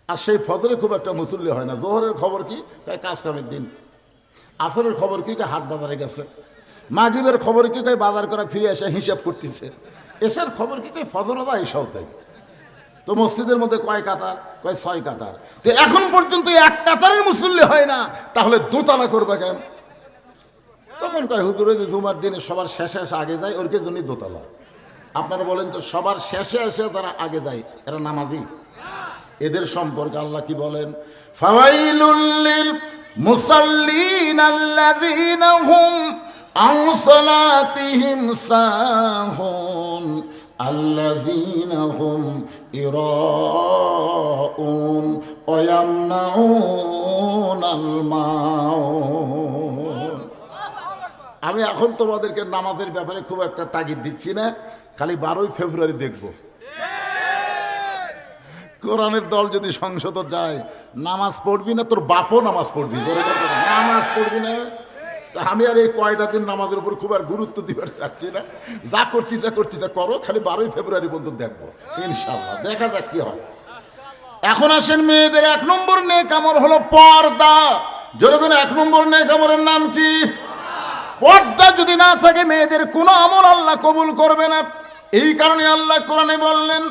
A: আর সেই ফজরে খুব একটা মুসল্লি হয় না। জোহরের খবর কি? তাই কাজ কামের দিন। আসরের খবর কি? হাট বাজারে গেছে। মাগরিবের খবর কি? বাজার করে ফিরে এসে হিসাব করতেছে। এশার খবর কি? ফজর দা এসাও তাই। তো মসজিদের মধ্যে কয় কাতার? কয় 6 কাতার। তো এখন পর্যন্ত এক কাতারের মুসল্লি হয় না, তাহলে দোতলা করবে কেন? তখন কয় হুজুর যে জুমার দিনে সবার শেষে এসে আগে যায়, ওর জন্যই দোতলা। আপনারা বলেন তো, সবার শেষে এসে তারা আগে যায়, এরা নামাজি? এদের সম্পর্কে আল্লাহ কি বলেন? ফাওয়াইলুল লিল মুসাল্লিন আল্লাযীনা হুম আন সালাতিহিম সাহুন আল্লাযীনা হুম ইরাউন ওয়া ইয়ামনাউনাল মাউন। আমি এখন তোমাদেরকে নামাজের ব্যাপারে খুব একটা তাগিদ দিচ্ছি না, খালি 12ই ফেব্রুয়ারি দেখব কোরআনের দল যদি সংসদ যায়, নামাজ পড়বি না, তোর বাপও নামাজ পড়বি, নামাজ পড়বি না। তা আমি আর এই কয়টা দিন নামাজের উপর খুব আর গুরুত্ব দিবার চাচ্ছি না। যা করতেছে করো, খালি 12ই ফেব্রুয়ারি পর্যন্ত দেখবো ইনশাল্লাহ, দেখা যাক কি হয়। এখন আসেন, মেয়েদের 1 নম্বর নেক আমল হলো পর্দা। যেরকম 1 নম্বর নেক আমলের নাম কি? পর্দা যদি না থাকে, মেয়েদের কোনো আমল আল্লাহ কবুল করবে না। এই কারণে আল্লাহ কোরআনে বললেন,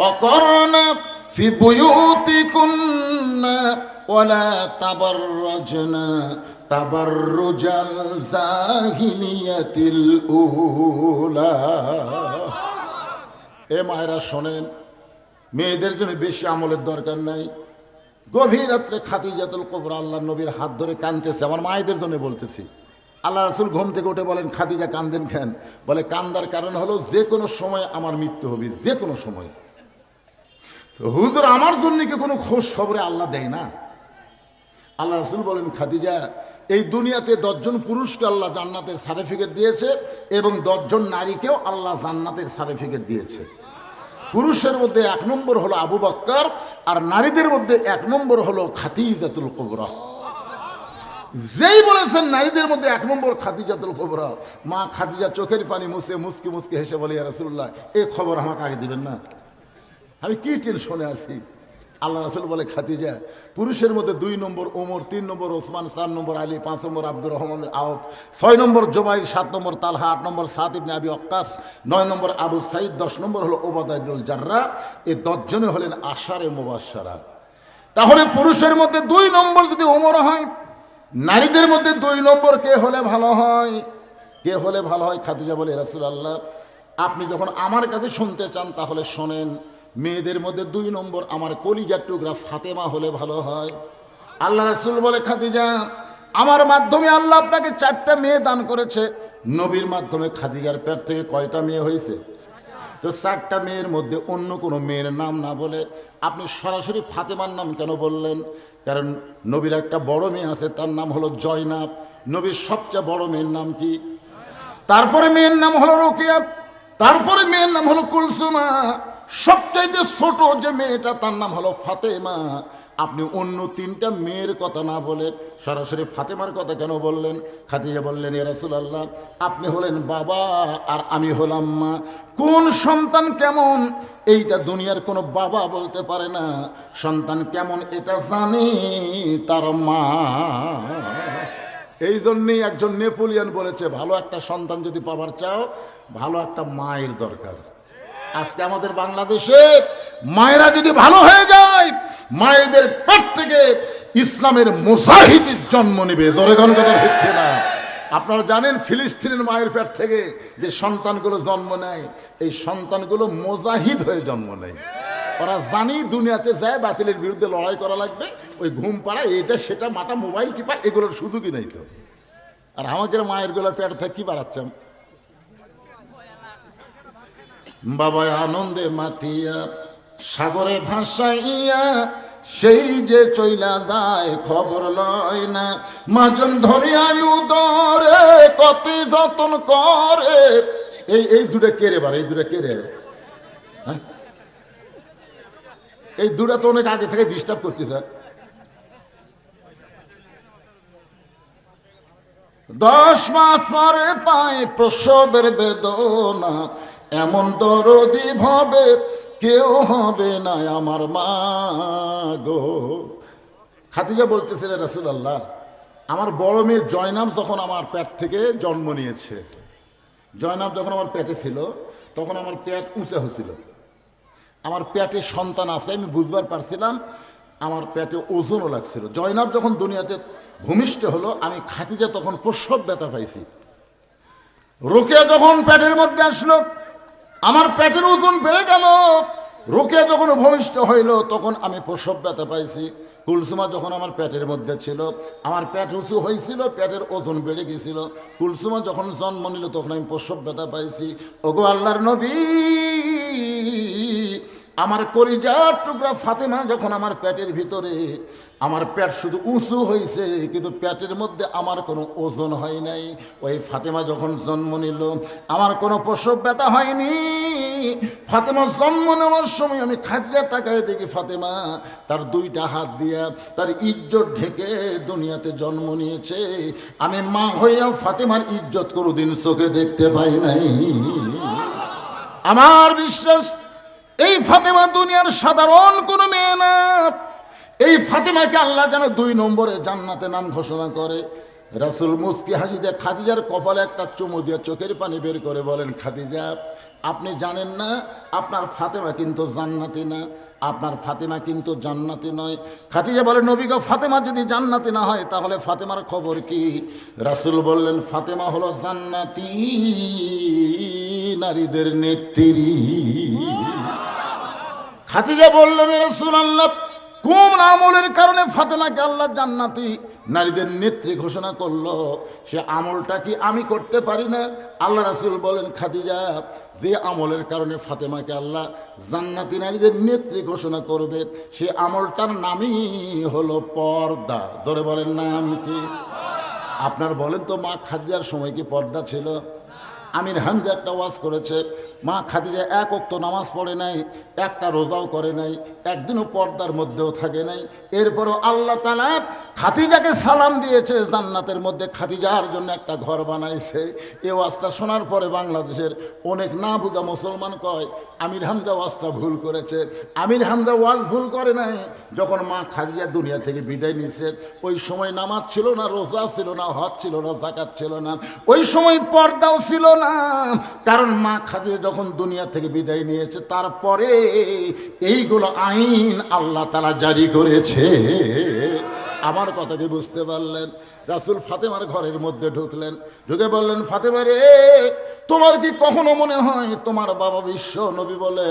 A: অকরনা ফি বুয়ুতিকুন্না ওয়ালা তাবাররাজনা তাবাররুজাল জাহিলিয়াতিল উলা। এ মায়েরা শোনেন, মেয়েদের জন্য বেশি আমলের দরকার নাই। গভীর রাত্রে খাদিজাতুল কুবরা আল্লাহর নবীর হাত ধরে কাঁদতেছে। আমার মায়েদের জন্য বলতেছি। আল্লাহ রাসূল ঘুম থেকে উঠে বলেন, খাদিজা কান্দেন কেন? বলে, কান্দার কারণ হলো যে কোনো সময় আমার মৃত্যু হবে, যে কোনো সময়। তো হুজুর, আমার জন্য কি কোনো খোঁজ খবরে আল্লাহ দেয় না? আল্লাহ রাসূল বলেন, খাদিজা, এই দুনিয়াতে 10 জন পুরুষকে আল্লাহ জান্নাতের সার্টিফিকেট দিয়েছে এবং 10 জন নারীকেও আল্লাহ জান্নাতের সার্টিফিকেট দিয়েছে। পুরুষের মধ্যে 1 নম্বর হলো আবু বকর, আর নারীদের মধ্যে 1 নম্বর হলো খাদিজাতুল কুবরা। যেই বলেছেন নারীদের মধ্যে 1 নম্বর খাদিজাতুল কুবরা, মা খাদিজা চোখের পানি মুছে মুচকি মুচকি হেসে বলে, ইয়া রাসূলুল্লাহ, এই খবর আমাকে আগে দিবেন না? আমি কি টেনশনে আছি। আল্লাহ রাসূল বলে, খাদিজা, পুরুষের মধ্যে 2 নম্বর ওমর, 3 নম্বর ওসমান, 4 নম্বর আলী, 5 নম্বর আব্দুর রহমান আওফ, 6 নম্বর জুবাইর, 7 নম্বর তালহা, 8 নম্বর সাদ ইবনে আবি ওয়াক্কাস, 9 নম্বর আবু সাঈদ, 10 নম্বর হলো উবাদা ইবনুল জাররাহ। এই 10 জনে হলেন আশারে মুবাশশারা। তাহলে পুরুষের মধ্যে 2 নম্বর যদি ওমর হয়, নারীদের মধ্যে 2 নম্বর কে হলে ভালো হয়? কে হলে ভালো হয়? খাদিজা বলে, রাসূলুল্লাহ, আপনি যখন আমার কাছে শুনতে চান তাহলে শোনেন। মেয়েদের মধ্যে 2 নম্বর আমার কলিজার টুকরা ফাতেমা হলে ভালো হয়। আল্লাহ রাসূল বলে, খাদিজা, আমার মাধ্যমে আল্লাহ আপনাকে 4টা মেয়ে দান করেছে। নবীর মাধ্যমে খাদিজার পেট থেকে কয়টা মেয়ে হয়েছে? তো 4টা মেয়ের মধ্যে অন্য কোনো মেয়ের নাম না বলে আপনি সরাসরি ফাতেমার নাম কেন বললেন? কারণ নবীর একটা বড় মেয়ে আছে, তার নাম হলো জয়নাব। নবীর সবচেয়ে বড় মেয়ের নাম কি? তারপরে মেয়ের নাম হলো রোকেয়া, তারপরে মেয়ের নাম হলো কুলসুমা, সবচাইতে ছোট যে মেয়েটা তার নাম হলো ফাতেমা। আপনি অন্য 3টা মেয়ের কথা না বলে সরাসরি ফাতেমার কথা কেন বললেন? খাদিজা বললেন, ইয়া রাসূলুল্লাহ, আপনি হলেন বাবা আর আমি হলাম মা। কোন সন্তান কেমন এইটা দুনিয়ার কোনো বাবা বলতে পারে না। সন্তান কেমন এটা জানি তার মা। এই জন্যই একজন নেপোলিয়ন বলেছে, ভালো একটা সন্তান যদি পাবার চাও, ভালো একটা মায়ের দরকার। আজকে আমাদের বাংলাদেশে মায়েরা যদি ভালো হয়ে যায়, মায়েদের পেট থেকে ইসলামের মুজাহিদ জন্ম নেবে। জোরে গান কথা হচ্ছে না? আপনারা জানেন, ফিলিস্তিনের মায়ের পেট থেকে যে সন্তানগুলো জন্ম নেয়, এই সন্তানগুলো মুজাহিদ হয়ে জন্ম নেয়। ওরা জানি দুনিয়াতে যায় বাতিলের বিরুদ্ধে লড়াই করা লাগবে, ওই ঘুম পাড়া এটা সেটা মাটা মোবাইল টিপা এগুলোর সুযোগই নেই তো। আর আমাদের মায়ের গুলোর পেট থেকে কি বাড়াচ্ছেন? বাবা আনন্দে মাতিয়া সাগরে ভাসাইয়া সেই যে চইলা যায় খবর লয় না। মাজন ধরে আয়ু দরে কত যতন করে। এই দুটা কে রে? এই দুটা কে রে? হ্যাঁ, এই দুটা তো অনেক আগে থেকে ডিস্টার্ব করতেছে। 10 মাস পরে পায় প্রসবের বেদনা, এমন দরদি ভাবে কেউ হবে না আমার মা গো। খাদিজা বলতেছিলেন, রাসূলুল্লাহ, আমার বড় মেয়ে জয়নাব যখন আমার পেট থেকে জন্ম নিয়েছে, জয়নাব যখন আমার পেটে ছিল তখন আমার পেট উঁচা হয়েছিল। আমার পেটে সন্তান আছে, আমি বুঝবার পারছিলাম। আমার পেটে ওজনও লাগছিল। জয়নাব যখন দুনিয়াতে ভূমিষ্ঠ হলো, আমি খাদিজা তখন প্রসব ব্যথা পাইছি। রোকেয়া যখন পেটের মধ্যে আসলো, আমার পেটের ওজন বেড়ে গেল। রোকেয়া যখন ভূমিষ্ঠ হইল, তখন আমি প্রসব ব্যথা পাইছি। কুলসুমা যখন আমার পেটের মধ্যে ছিল, আমার পেট উঁচু হয়েছিল, পেটের ওজন বেড়ে গেছিল। কুলসুমা যখন জন্ম নিল, তখন আমি প্রসব ব্যথা পাইছি। ওগো আল্লাহর নবী, আমার কলিজার টুকরা ফাতেমা যখন আমার পেটের ভিতরে, আমার পেট শুধু উঁচু হয়েছে, কিন্তু পেটের মধ্যে আমার কোনো ওজন হয় নাই। ওই ফাতেমা যখন জন্ম নিল, আমার কোনো প্রসব ব্যথা হয়নি। ফাতেমা জন্ম নেওয়ার সময় আমি খাদিজা তাকায় দেখি ফাতেমা তার দুইটা হাত দিয়া তার ইজ্জত ঢেকে দুনিয়াতে জন্ম নিয়েছে। আমি মা হইয়া ফাতেমার ইজ্জত কোনোদিন চোখে দেখতে পাই নাই। আমার বিশ্বাস, এই ফাতেমা দুনিয়ার সাধারণ কোনো মেয়ে না। এই ফাতেমাকে আল্লাহ যেন 2 নম্বরে জান্নাতে নাম ঘোষণা করে। রাসূল মুস্কি হাসি দিয়ে খাদিজার কপালে একটা চুমু দিয়ে চোখের পানি বের করে বলেন, খাদিজা, আপনি জানেন না আপনার ফাতেমা কিন্তু জান্নাতি না, আপনার ফাতেমা কিন্তু জান্নাতি নয়। খাদিজা বলে, নবী গো, ফাতেমা যদি জান্নাতি না হয় তাহলে ফাতেমার খবর কি? রাসূল বললেন, ফাতেমা হলো জান্নাতি নারীদের নেত্রী। খাদিজা বললেন, রাসূলুল্লাহ, কোন আমলের কারণে ফাতেমাকে আল্লাহ জান্নাতি নারীদের নেত্রী ঘোষণা করলো? সে আমলটা কি আমি করতে পারি না? আল্লাহ রাসূল বলেন, খাদিজা, যে আমলের কারণে ফাতেমাকে আল্লাহ জান্নাতি নারীদের নেত্রী ঘোষণা করবে, সে আমলটার নামই হলো পর্দা। ধরে বলেন, নাম কি? আপনার বলেন তো, মা খাদিজার সময় কি পর্দা ছিল? আমির হামজা একটা ওয়াজ করেছে, মা খাদিজা 1 ওয়াক্ত নামাজ পড়ে নাই, একটা রোজাও করে নাই, একদিনও পর্দার মধ্যেও থাকে নাই। এরপরও আল্লাহ তাআলা খাদিজাকে সালাম দিয়েছে, জান্নাতের মধ্যে খাদিজার জন্য একটা ঘর বানাইছে। এই ওয়াজটা শোনার পরে বাংলাদেশের অনেক না বুঝা মুসলমান কয় আমির হামজা ওয়াজটা ভুল করেছে। আমির হামজা ওয়াজ ভুল করে নাই। যখন মা খাদিজা দুনিয়া থেকে বিদায় নিয়েছে, ওই সময় নামাজ ছিল না, রোজা ছিল না, হজ ছিল না, যাকাত ছিল না, ওই সময় পর্দাও ছিল না। কারণ মা খাদিজা যখন দুনিয়া থেকে বিদায় নিয়েছে, তারপরে এইগুলো আইন আল্লাহ তাআলা জারি করেছে। আমার কথা কি বুঝতে পারলেন? রাসূল ফাতেমার ঘরের মধ্যে ঢুকলেন, ঢুকে বললেন, ফাতেমা রে, তোমার কি কখনো মনে হয় তোমার বাবা বিশ্ব নবী বলে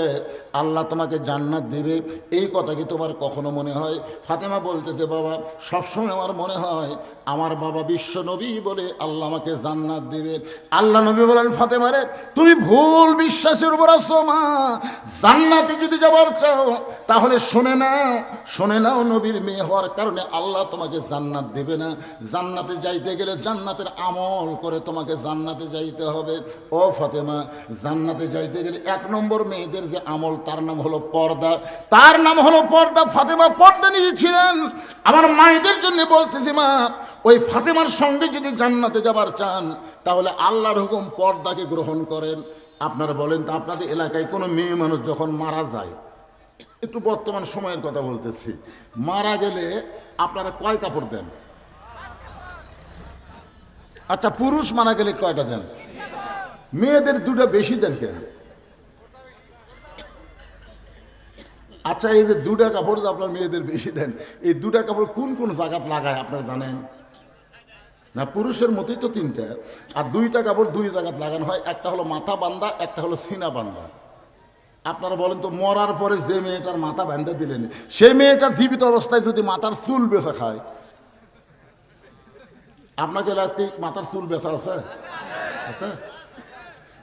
A: আল্লাহ তোমাকে জান্নাত দিবে? এই কথা কি তোমার কখনো মনে হয়? ফাতেমা বলতেছে, বাবা, সবসময় আমার মনে হয় আমার বাবা বিশ্ব নবী বলে আল্লাহ আমাকে জান্নাত দিবে। আল্লাহ নবী বলেন, ফাতেমা রে, তুমি ভুল বিশ্বাসের উপর আছো মা। জান্নাতে যদি যাবার চাও তাহলে শুনে নাও, নবীর মেয়ে হওয়ার কারণে আল্লাহ তোমাকে জান্নাত দেবে না। জান্নাতে যাইতে গেলে জান্নাতের আমল করে তোমাকে জান্নাতে যাইতে হবে। ও ফাতেমা, জান্নাতে যাইতে গেলে 1 নম্বর মেয়েদের যে আমল, তার নাম হলো পর্দা। তার নাম হলো পর্দা। ফাতেমা পর্দা নিয়েছিলেন। আমার মায়েদের জন্য বলতেছি, মা, ওই ফাতেমার সঙ্গে যদি জান্নাতে যাবার চান তাহলে আল্লাহর হুকুম পর্দাকে গ্রহণ করেন। আপনারা বলেন তো, আপনাদের এলাকায় কোনো মেয়ে মানুষ যখন মারা যায়, একটু বর্তমান সময়ের কথা বলতেছি, মারা গেলে আপনারা কয় কাপড় দেন? আচ্ছা, পুরুষ মারা গেলে কয়টা দেন? মেয়েদের 2টা বেশি দেন কেন? আচ্ছা, এই যে 2টা কাপড় যে আপনার মেয়েদের বেশি দেন, এই 2টা কাপড় কোন কোন জায়গাত লাগায় আপনারা জানেন না? পুরুষের মতোই তো 3টা, আর 2টা কাপড় 2 জায়গাত লাগানো হয়। একটা হলো মাথা বান্ধা, একটা হলো সিনা বান্ধা। আপনারা বলেন তো, মরার পরে যে মেয়েটার মাথা বান্ধা দিলেন, সেই মেয়েটা জীবিত অবস্থায় যদি মাথার চুল বেচা খায়, আপনাকে লাগতে মাথার চুল বেচা আছে? আচ্ছা,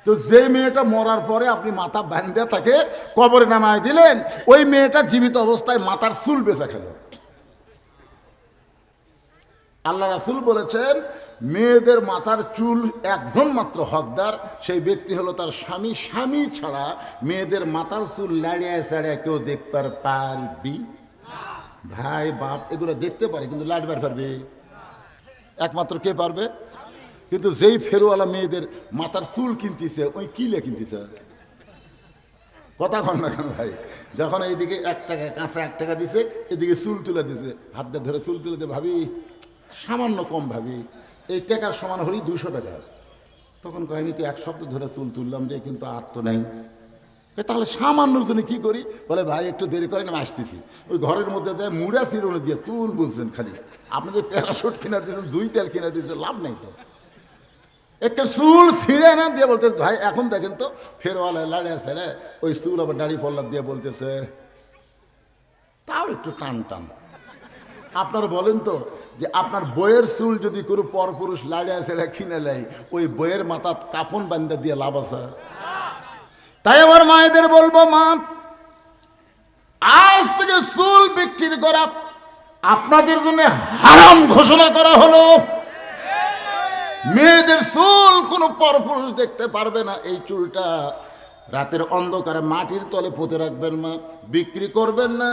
A: তো যে মেয়েটা মরার পরে আপনি মাথা বান্ধা তাকে কবরে নামায় দিলেন, ওই মেয়েটা জীবিত অবস্থায় মাথার চুল বেচা খেল। আল্লাহ রাসূল বলেছেন, মেয়েদের মাথার চুল একজন মাত্র হকদার, সেই ব্যক্তি হলো তার স্বামী। স্বামী ছাড়া মেয়েদের মাথার চুল লাড়িয়ে চাড়িয়ে কেউ দেখতে পারবি? ভাই বাপ এগুলো দেখতে পারে, কিন্তু লাড়বার পারবে একমাত্র কে পারবে? কিন্তু যেই ফেরোওয়ালা মেয়েদের মাথার চুল কিনতেছে, ওই কিলে কিনতেছে। কথা কন না কেন ভাই? যখন এইদিকে 1 টাকা কাঁচা 1 টাকা দিছে, এদিকে চুল তুলে দিছে, হাত দিয়ে ধরে চুল তুলে দিয়ে ভাবি সামান্য কম, ভাবি এই টাকার সমান হলেই 200 টাকা। তখন কয়নি তো 1 সপ্তাহ ধরে চুল তুললাম যে, কিন্তু আর তো নেই। তাহলে সামান্যর জন্য কি করি? বলে ভাই একটু দেরি করেন, আমি আসতেছি। ওই ঘরের মধ্যে যায় মুড়া চিরুনি দিয়ে চুল বুঝবেন খালি। আপনি যে প্যারাশুট কিনা দিয়েছেন, জুই তেল কিনা দিয়েছেন, লাভ নেই তো। একটা চুল ছিঁড়ে না দিয়ে বলতেছে ভাই এখন দেখেন তো ফেরওয়ালা লাড়িয়ে ছেড়ে ওই চুল আবার দাড়ি পল্লা দিয়ে বলতেছে তাও একটু টান টান। আপনার বলেন তো যে আপনার বইয়ের চুল যদি কোনো পরপুরুষ লাড়িয়ে ছেড়ে কিনে নেয়, ওই বইয়ের মাথা কাফন বান্ধা দিয়ে লাভ আছে? তাই আমার মায়েদের বলবো, মা আজ থেকে চুল বিক্রি করা আপনাদের জন্য হারাম ঘোষণা করা হলো। মেয়েদের চুল কোনো পরপুরুষ দেখতে পারবে না। এই চুলটা রাতের অন্ধকারে মাটির তলে পুঁতে রাখবেন মা, বিক্রি করবেন না।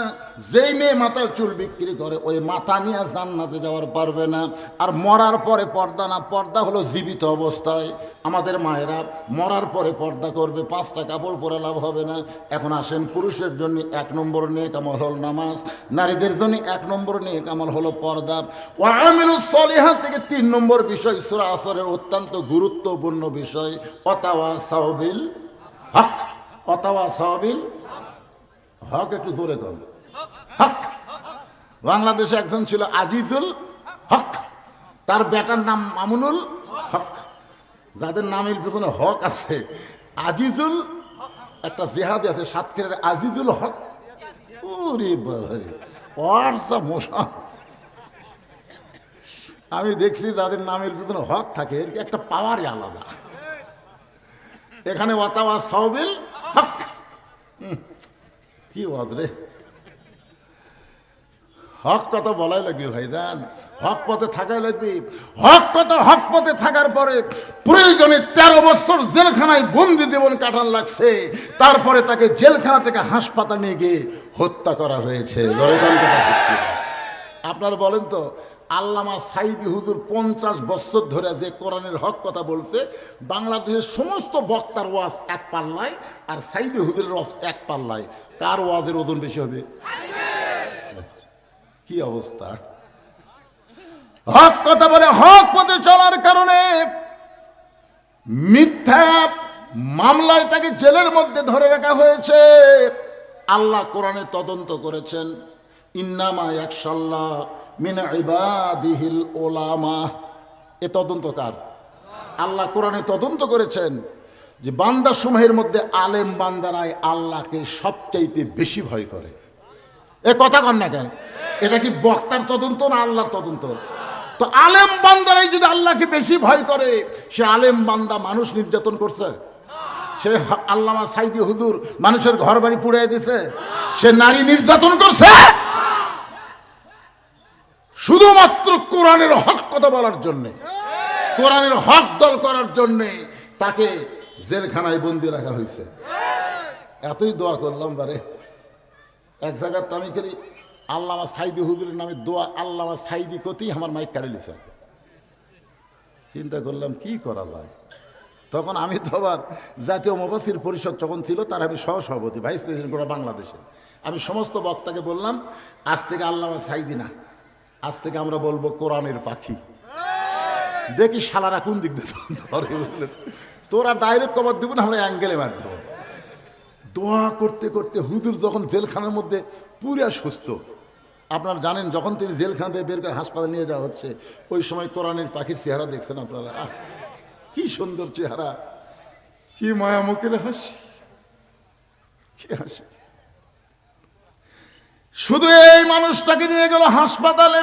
A: যেই মেয়ে মাথার চুল বিক্রি করে ওই মাথা নিয়ে জান্নাতে যাওয়ার পারবে না। আর মরার পরে পর্দা না, পর্দা হলো জীবিত অবস্থায়। আমাদের মায়েরা মরার পরে পর্দা করবে, 5টা কাপড় পরে লাভ হবে না। এখন আসেন, পুরুষের জন্য 1 নম্বর নেক আমল হল নামাজ, নারীদের জন্য 1 নম্বর নেক আমল হলো পর্দা। ওয়া আমিলুস সলিহাত থেকে 3 নম্বর বিষয় সূরা আসরের অত্যন্ত গুরুত্বপূর্ণ বিষয়, ওয়াতাওয়াসাউ বিল হক। ওয়াতাওয়াসাউ বিল হক, একটু জোরে কর, হক। বাংলাদেশে একজন ছিল আজিজুল হক, তার বেটার নাম মামুনুল হক। যাদের নামের পিছনে হক আছে, আজিজুল, একটা জেহাদি আছে সাতক্ষীরার আজিজুল হক। ওরে বাবারে, ওয়ার্সা মোশন। আমি দেখছি যাদের নামের পিছনে হক থাকে এর একটা পাওয়ারই আলাদা। এখানে ওয়াতাওয়াসাউ বিল হক, কি ওয়াদরে, হক কথা বলাই লাগবে ভাইজান, হক পথে থাকাই লাগবে। হক পথে থাকার পরে প্রয়োজনে 13 বছর জেলখানায় বন্দি জীবন কাটান লাগছে, তারপরে তাকে জেলখানা থেকে হাসপাতাল নিয়ে গিয়ে হত্যা করা হয়েছে। আপনারা বলেন তো, আল্লামা সাইদি হুজুর 50 বছর ধরে যে কোরআনের হক কথা বলছে, বাংলাদেশের সমস্ত বক্তার ওয়াজ এক পাল্লায় আর সাইদি হুজুরের ওয়াজ এক পাল্লায়, কার ওয়াজের ওজন বেশি হবে? কি অবস্থা! হক কথা বলে হক পথে চলার কারণে মিথ্যা মামলায় তাকে জেলের মধ্যে ধরে রাখা হয়েছে। আল্লাহ কোরআনে তদন্ত করেছেন, ইন্নামা ইয়াখশাল্লাহ মিন ইবাদিহিল উলামা। এ তদন্ত কার? আল্লাহ কোরআনে তদন্ত করেছেন যে বান্দা সমূহের মধ্যে আলেম বান্দারাই আল্লাহকে সবচাইতে বেশি ভয় করে। এ কথা কন না কেন? এটা কি বক্তার তদন্ত না আল্লাহর তদন্ত? তো আলেম বান্দারাই যদি আল্লাহকে বেশি ভয় করে, সে আলেম বান্দা মানুষ নির্যাতন করছে? সে আল্লামা সাইদি হুজুর মানুষের ঘর বাড়ি পুড়িয়ে দিছে? সে নারী নির্যাতন করছে? শুধুমাত্র কোরআনের হক কথা বলার জন্যে, কোরআনের হক দল করার জন্যে তাকে জেলখানায় বন্দি রাখা হয়েছে। এতই দোয়া করলাম বারে, এক জায়গায় তো আমি করি আল্লামা সাইদি হুজুরের নামে দোয়া, আল্লামা সাইদি কতেই আমার মাইক কাড়ে লিছে। চিন্তা করলাম কি করা যায়। তখন আমি তো আবার জাতীয় মুফাসসির পরিষদ যখন ছিল তার আমি সহসভাপতি, ভাইস প্রেসিডেন্ট গোটা বাংলাদেশে। আমি সমস্ত বক্তাকে বললাম, আজ থেকে আল্লামা সাইদি না, আজ থেকে আমরা বলবো কোরআনের পাখি। দেখি শালারা কোন দিক দিয়ে ধরে, বুঝলেন? তোরা ডাইরেক্ট কবর দেবো না, আমরা অ্যাঙ্গেলে মার দেবো। দোয়া করতে করতে হুজুর যখন জেলখানার মধ্যে পুরা সুস্থ, আপনারা জানেন যখন তিনি জেলখানা থেকে বের করে হাসপাতালে নিয়ে যাওয়া হচ্ছে, ওই সময় কোরআনের পাখির চেহারা দেখছেন আপনারা? কি সুন্দর চেহারা, কি মায়া মুখের হাসি, কি হাসি। শুধু এই মানুষটাকে নিয়ে গেল হাসপাতালে,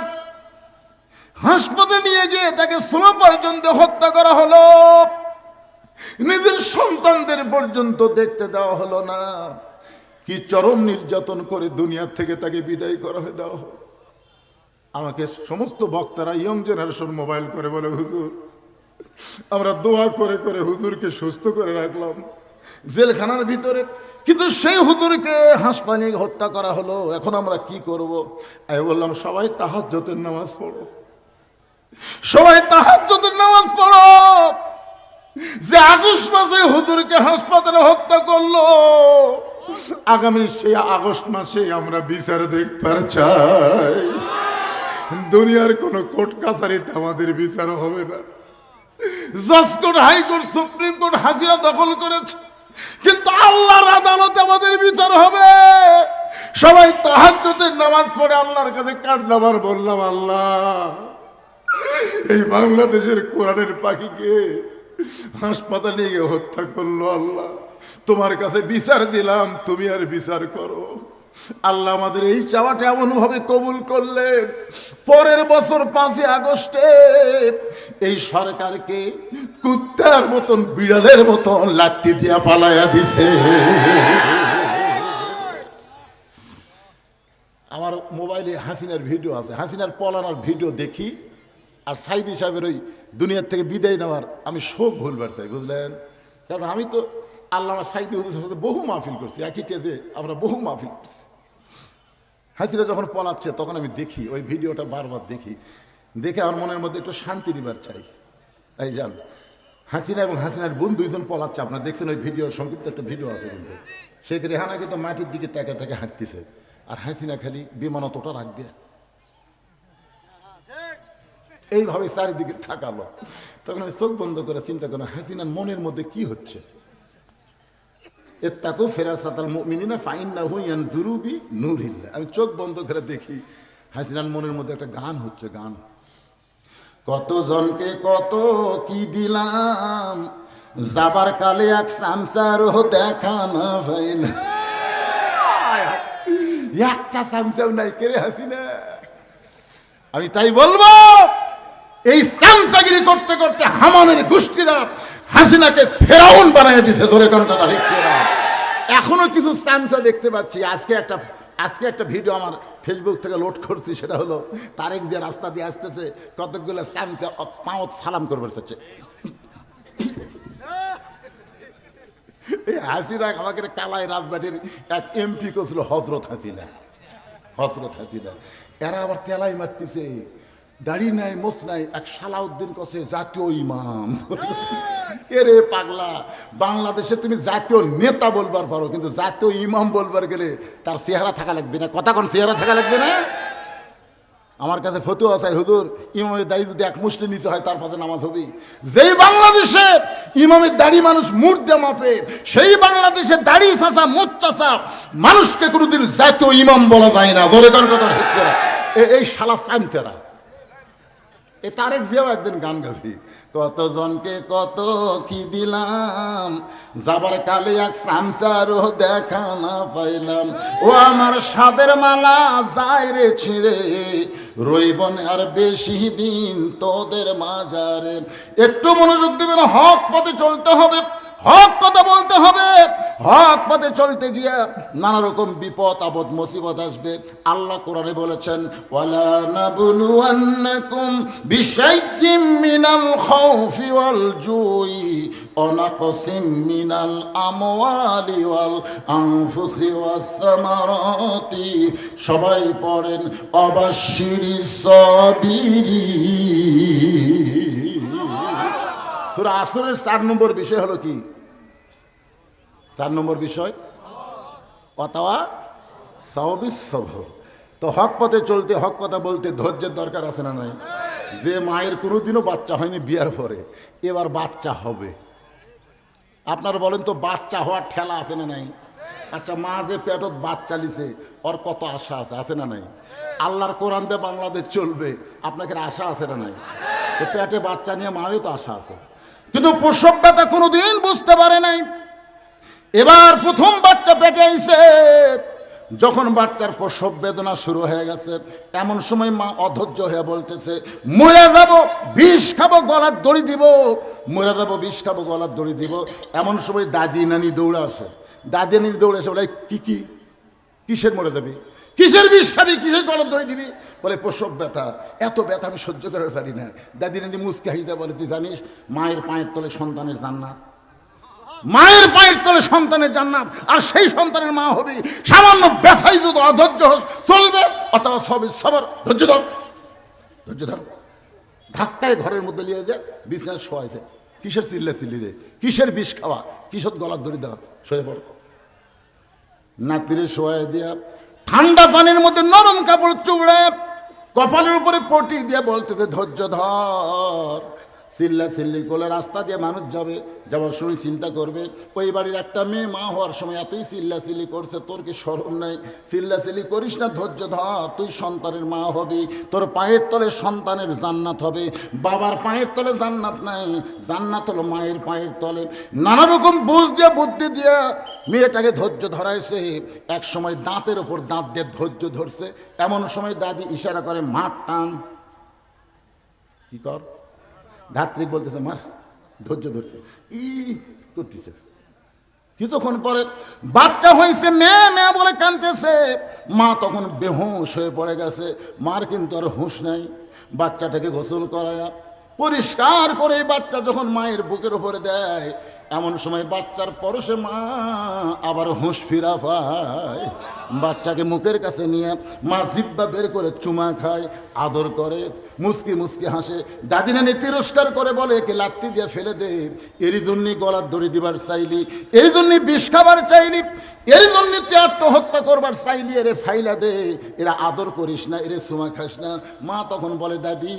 A: হাসপাতালে নিয়ে গিয়ে তাকে ষোলো পর্যন্ত হত্যা করা হলো। নিজের সন্তানদের পর্যন্ত দেখতে দেওয়া হলো না। কি চরম নির্যাতন করে দুনিয়া থেকে তাকে বিদায় করা হয়ে দেওয়া হলো। আমাকে সমস্ত বক্তারা ইয়ং জেনারেশন মোবাইল করে বলে, হুজুর আমরা দোয়া করে করে হুজুরকে সুস্থ করে রাখলাম জেলখানার ভিতরে, কিন্তু সেই হুজুরকে হাসপাতালে হত্যা করা হলো, এখন আমরা কি করব? আমি বললাম সবাই তাহাজ্জুদের নামাজ পড়ো, সবাই তাহাজ্জুদের নামাজ পড়ো। যে আগস্ট মাসে হুজুরকে হাসপাতালে হত্যা করলো, আগামী সেই আগস্ট মাসে আমরা বিচার দেখতে চাই। দুনিয়ার কোন কোর্ট কাছারিতে আমাদের বিচার হবে না। জজ কোর্ট, হাইকোর্ট, সুপ্রিম কোর্ট হাজিরা দখল করেছে, কিন্তু আল্লাহর আদালতে আমাদের বিচার হবে। সবাই তাহাজ্জুদের নামাজ পড়ে আল্লাহর কাছে কান্নাবার বললাম, আল্লাহ এই বাংলাদেশের কোরআনের পাখিকে হাসপাতালে গিয়ে হত্যা করলো, আল্লাহ তোমার কাছে বিচার দিলাম, তুমি আর বিচার করো। আল্লাহ আমাদের এই চাওয়াটা এমন ভাবে কবুল করলেন, পরের বছর 5ই আগস্টে এই সরকারকে কুত্তার মতন বিড়ালের মতন লাত্তি দিয়া পালাইয়া দিছে। আমার মোবাইলে হাসিনার ভিডিও আছে, হাসিনার পলানোর ভিডিও দেখি, আর সাইদি সাহেবের ওই দুনিয়ার থেকে বিদায় নেওয়ার আমি শোক ভুলবার চাই, বুঝলেন? কারণ আমি তো আল্লামা সাইদি হুজুরের সাথে বহু মাহফিল করছি, একই টেজে আমরা বহু মাহফিল করছি। হাসিনা যখন পলাচ্ছে তখন আমি দেখি ওই ভিডিওটা, বারবার দেখি, দেখে আমার মনের মধ্যে একটু শান্তি নিবার চাই। এই যান, হাসিনা এবং হাসিনার বোন দুইজন পলাচ্ছে, আপনারা দেখছেন ওই ভিডিও, সংক্ষিপ্ত একটা ভিডিও আছে। কিন্তু শেখ রেহানা কিন্তু মাটির দিকে তাকে তাকে হাঁটতেছে, আর হাসিনা খালি বিমানতটা রাখবে, এইভাবে চারিদিকে থাকালো। তখন আমি চোখ বন্ধ করে চিন্তা করলাম, হাসিনার মনের মধ্যে কি হচ্ছে। এত্তাকু ফেরাসাতাল মুমিনিনা ফাইন্নাহু ইয়ানজুরু বিনূরিল্লাহ। আমি চোখ বন্ধ করে দেখি হাসিনার মনের মধ্যে একটা গান হচ্ছে, গান। কত জনকে কত কি দিলাম, যাবার কালে এক সামসারও দেখা না পাইল। একটা সামসাও নাই কে রে হাসিনা। আমি তাই বলবো, এই সামসাগিরি করতে করতে হামানের গোষ্ঠীরা হাসিনাকে ফেরাউন বানায় দিছে। ধরে কোন কথা ঠিক না? এখনো কিছু চামচা দেখতে পাচ্ছি। আজকে একটা ভিডিও আমার ফেসবুক থেকে লোড করছি, সেটা হলো তারেক যে রাস্তা দিয়ে আসতেছে, কতগুলো চামচা পাঁচ সালাম করবার চাচ্ছে। এই হাসিনা আমাকে কালাই রাজবাটির এক এমপি করছিল, হজরত হাসিনা। এরা আবার তেলাই মারতেছে, দাড়ি নাই, মোছ নাই। এক সালাউদ্দিন কছে জাতীয় ইমাম। কে রে পাগলা, বাংলাদেশে তুমি জাতীয় নেতা বলবার পারো, কিন্তু জাতীয় ইমাম বলবার গেলে তার চেহারা থাকা লাগবে না। কথা কোন চেহারা থাকা লাগবে না? আমার কাছে ফতুয়া আছে, হুজুর ইমামের দাড়ি যদি এক মুষ্টি নিচে হয় তার পাশে নামাজ হবে। যেই বাংলাদেশে ইমামের দাড়ি মানুষ মুঠ দিয়ে মাপে, সেই বাংলাদেশে দাড়ি চাচা মুখ চাচা মানুষকে কোনোদিন জাতীয় ইমাম বলা যায় না। ধরে কোন কথা ঠিক করে এই শালা চামচেরা। এ তারেক জিয়াও একদিন গান গাবি, কত জনকে কত কি দিলাম, যাবার কালে এক সামসারও দেখা না পাইলাম। ও আমার সাদের মালা যায় রে ছিঁড়ে, রইব না আর বেশি দিন তোদের মাজারে। একটু মনোযোগ দেবেন, হক পথে চলতে হবে, হক কথা বলতে হবে। হক পথে চলতে গিয়ে নানা রকম বিপদ আপদ মুসিবত আসবে। আল্লাহ কোরআনে বলেছেন, ওয়ালা নাবলুওয়ান্নাকুম বিশাইয়্যিম মিনাল খাউফি ওয়াল জুই ওয়া নাকসিম মিনাল আমওয়ালি ওয়াল আনফুসি ওয়াস সামারাতি। সবাই পড়েন অবাশশিরিস সাবিরিন। সূরা আসরের 4 নম্বর বিষয় হলো কি? 4 নম্বর বিষয় অতাওয়া সাওবিস সবর। তো হক পথে চলতে, হক কথা বলতে ধৈর্যের দরকার আছে না নাই? যে মায়ের কোনোদিনও বাচ্চা হয়নি বিয়ার পরে, এবার বাচ্চা হবে। আপনারা বলেন তো, বাচ্চা হওয়ার ঠেলা আছে না নাই? আচ্ছা, মা যে পেটত বাচ্চা লিছে, ওর কত আশা আছে, আছে না নাই? আল্লাহর কোরআন দিয়ে বাংলাদেশ চলবে, আপনাকে আশা আছে না নাই? তো পেটে বাচ্চা নিয়ে মায়েরও তো আশা আছে, কিন্তু প্রসব ব্যথা কোনোদিন বুঝতে পারে নাই। এবার প্রথম বাচ্চা পেটে আইছে, যখন বাচ্চার প্রসব বেদনা শুরু হয়ে গেছে, এমন সময় মা অধৈর্য হয়ে বলতেছে, মরে যাব, বিষ খাবো, গলার দড়ি দিব, মরে যাব, বিষ খাবো, গলার দড়ি দিব। এমন সময় দাদি নানি দৌড়ে আসে। দাদি নানি দৌড়ে এসে বলে, কিসের মরে যাবি, কিসের বিষ খাবি, কিসের গলার দড়ি দিবি? বলে প্রসব ব্যথা, এত ব্যথা আমি সহ্য করতে পারি না। দাদি নানি মুচকে হাসিতে বলে, তুই জানিস মায়ের পায়ের তলে সন্তানের জান্নাত, মায়ের পায়ের তলে সন্তানের জান্নাত, আর সেই সন্তানের মা হবে। সামান্য ব্যথাই যদি অধৈর্য চলবে, অথবা সবই সবার ধৈর্য ধর, ধৈর্য ধর। ধাক্কায় ঘরের মধ্যে নিয়ে যায়, বিছানায় শোয়াইছে। কিসের চিল্লা চিল্লি রে, কিসের বিষ খাওয়া, কিসের গলার দড়ি দেওয়া, শোয়ে পড়। নাতিরে শোয়াই দিয়া ঠান্ডা পানির মধ্যে নরম কাপড় চুবড়ে কপালের উপরে পটি দিয়ে বলতেছে, ধৈর্য ধর, চিল্লা চিল্লি করলে রাস্তা দিয়ে মানুষ যাবে, যাওয়ার সময় চিন্তা করবে ওই বাড়ির একটা মেয়ে মা হওয়ার সময় এতই চিল্লা চিল্লি করছে, তোর কি শরম নাই? চিল্লা চিল্লি করিস না, ধৈর্য ধর, তুই সন্তানের মা হবি, তোর পায়ের তলে সন্তানের জান্নাত হবে। বাবার পায়ের তলে জান্নাত নাই, জান্নাত হলো মায়ের পায়ের তলে। নানা রকম বুঝ দিয়ে বুদ্ধি দিয়ে মেয়েটাকে ধৈর্য ধরাইছে। এক সময় দাঁতের ওপর দাঁত দিয়ে ধৈর্য ধরছে, এমন সময় দাদি ইশারা করে মার টান। কি কর? ধাত্রী বলতেছে মার, ধৈর্য ধরছে, ই করতেছে। কিছুক্ষণ পরে বাচ্চা হয়েছে, মেয়ে মেয়ে বলে কাঁদতেছে। মা তখন বেহুশ হয়ে পড়ে গেছে, মার কিন্তু আর হুঁশ নাই। বাচ্চাটাকে গোসল করায়া পরিষ্কার করে বাচ্চা যখন মায়ের বুকের উপরে দেয়, এমন সময় বাচ্চার পরশে মা আবার হুঁশ ফিরা পায়। বাচ্চাকে মুখের কাছে নিয়ে মা জিব্বা বের করে চুমা খায়, আদর করে, মুসকি মুসকি হাসে। দাদি নানি তিরস্কার করে বলে, একে লাত্তি দিয়ে ফেলে দে, এরই জন্যই গলার দড়ি দিবার চাইলি, এর জন্যই বিষ খাবার চাইলি, এর জন্য তুই আত্মহত্যা করবার চাইলি, এরে ফাইলা দে, এরা আদর করিস না, এরে চুমা খাস না। মা তখন বলে, দাদি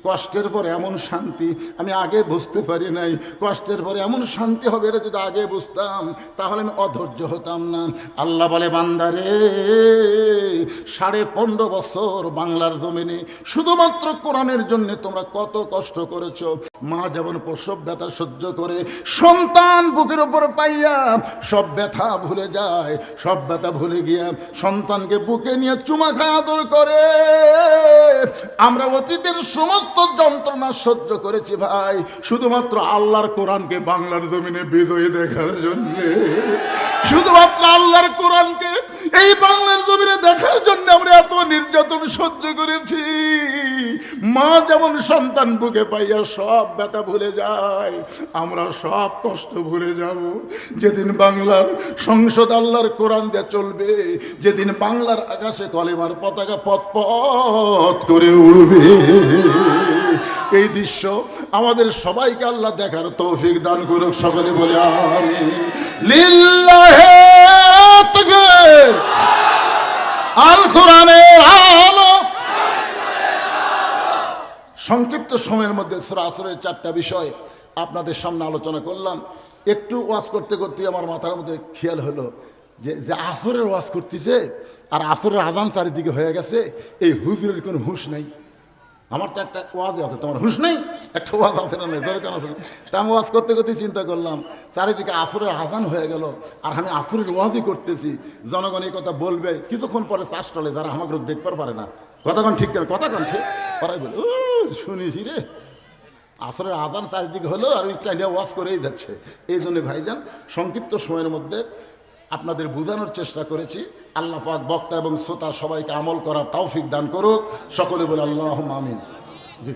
A: কষ্টের পরে এমন শান্তি আমি আগে বুঝতে পারি নাই, কষ্টের পরে এমন শান্তি হবে এটা যদি আগে বুঝতাম তাহলে আমি অধৈর্য হতাম না। আল্লাহ বলে, বান্দারে 15.5 বছর বাংলার জমিনে শুধুমাত্র কোরআনের জন্য তোমরা কত কষ্ট করেছো। মা যেমন প্রসব ব্যথা সহ্য করে সন্তান বুকের উপর পাইয়া সব ব্যথা ভুলে যায়, সব ব্যথা ভুলে গিয়া সন্তানকে বুকে নিয়ে চুমা খায়, আদর করে। আমরা অতীতের সমস্ত যন্ত্রণা সহ্য করেছি ভাই শুধুমাত্র আল্লাহর কোরআনকে বাংলার জমিনে বিজয়ী দেখার জন্য, শুধুমাত্র আল্লাহর কোরআনকে এই বাংলার জমিনে দেখার জন্য আমরা এত নির্যাতন সহ্য করেছি। মা যেমন সন্তান বুকে পাইয়া সব ব্যথা ভুলে যায়, আমরা সব কষ্ট ভুলে যাব। যেদিন বাংলার সংসদ আল্লাহর কোরআন দিয়ে চলবে, যেদিন বাংলার আকাশে কলেমার পতাকা পথ পথ করে উড়বে, এই দৃশ্য আমাদের সবাইকে আল্লাহ দেখার তৌফিক দান করুক। সকলে বলে আমিন। লিল্লাহে তাকবীর। আল কোরআনের আলো। সংক্ষিপ্ত সময়ের মধ্যে সূরা আসরের 4টা বিষয় আপনাদের সামনে আলোচনা করলাম। একটু ওয়াজ করতে করতে আমার মাথার মধ্যে খেয়াল হলো যে আসরের ওয়াজ করতেছে আর আসরের আজান চারিদিকে হয়ে গেছে, এই হুজুরের কোনো হুঁশ নাই। আমার তো একটা ওয়াজ আছে, তোমার হুঁশ নেই? একটা ওয়াজ আছে না, নেই দরকার আছে। তা আমি ওয়াজ করতে করতে চিন্তা করলাম, চারিদিকে আসরের আজান হয়ে গেল আর আমি আসরের ওয়াজই করতেছি। জনগণ এই কথা বলবে, কিছুক্ষণ পরে চাষ টলে যারা আমাকে দেখতে পারে না, কতক্ষণ ঠিক কেন, কতক্ষণ ঠিক ওরাই বলে, ও শুনেছি রে, আসরের আজান চারিদিকে হলো আর ওই চাইলে ওয়াজ করেই যাচ্ছে। এই জন্য ভাইজান সংক্ষিপ্ত সময়ের মধ্যে আপনাদের বোঝানোর চেষ্টা করেছি। আল্লাহ পাক বক্তা এবং শ্রোতা সবাইকে আমল করার তৌফিক দান করুক। সকলে বলে আল্লাহুম্মা আমিন। জি।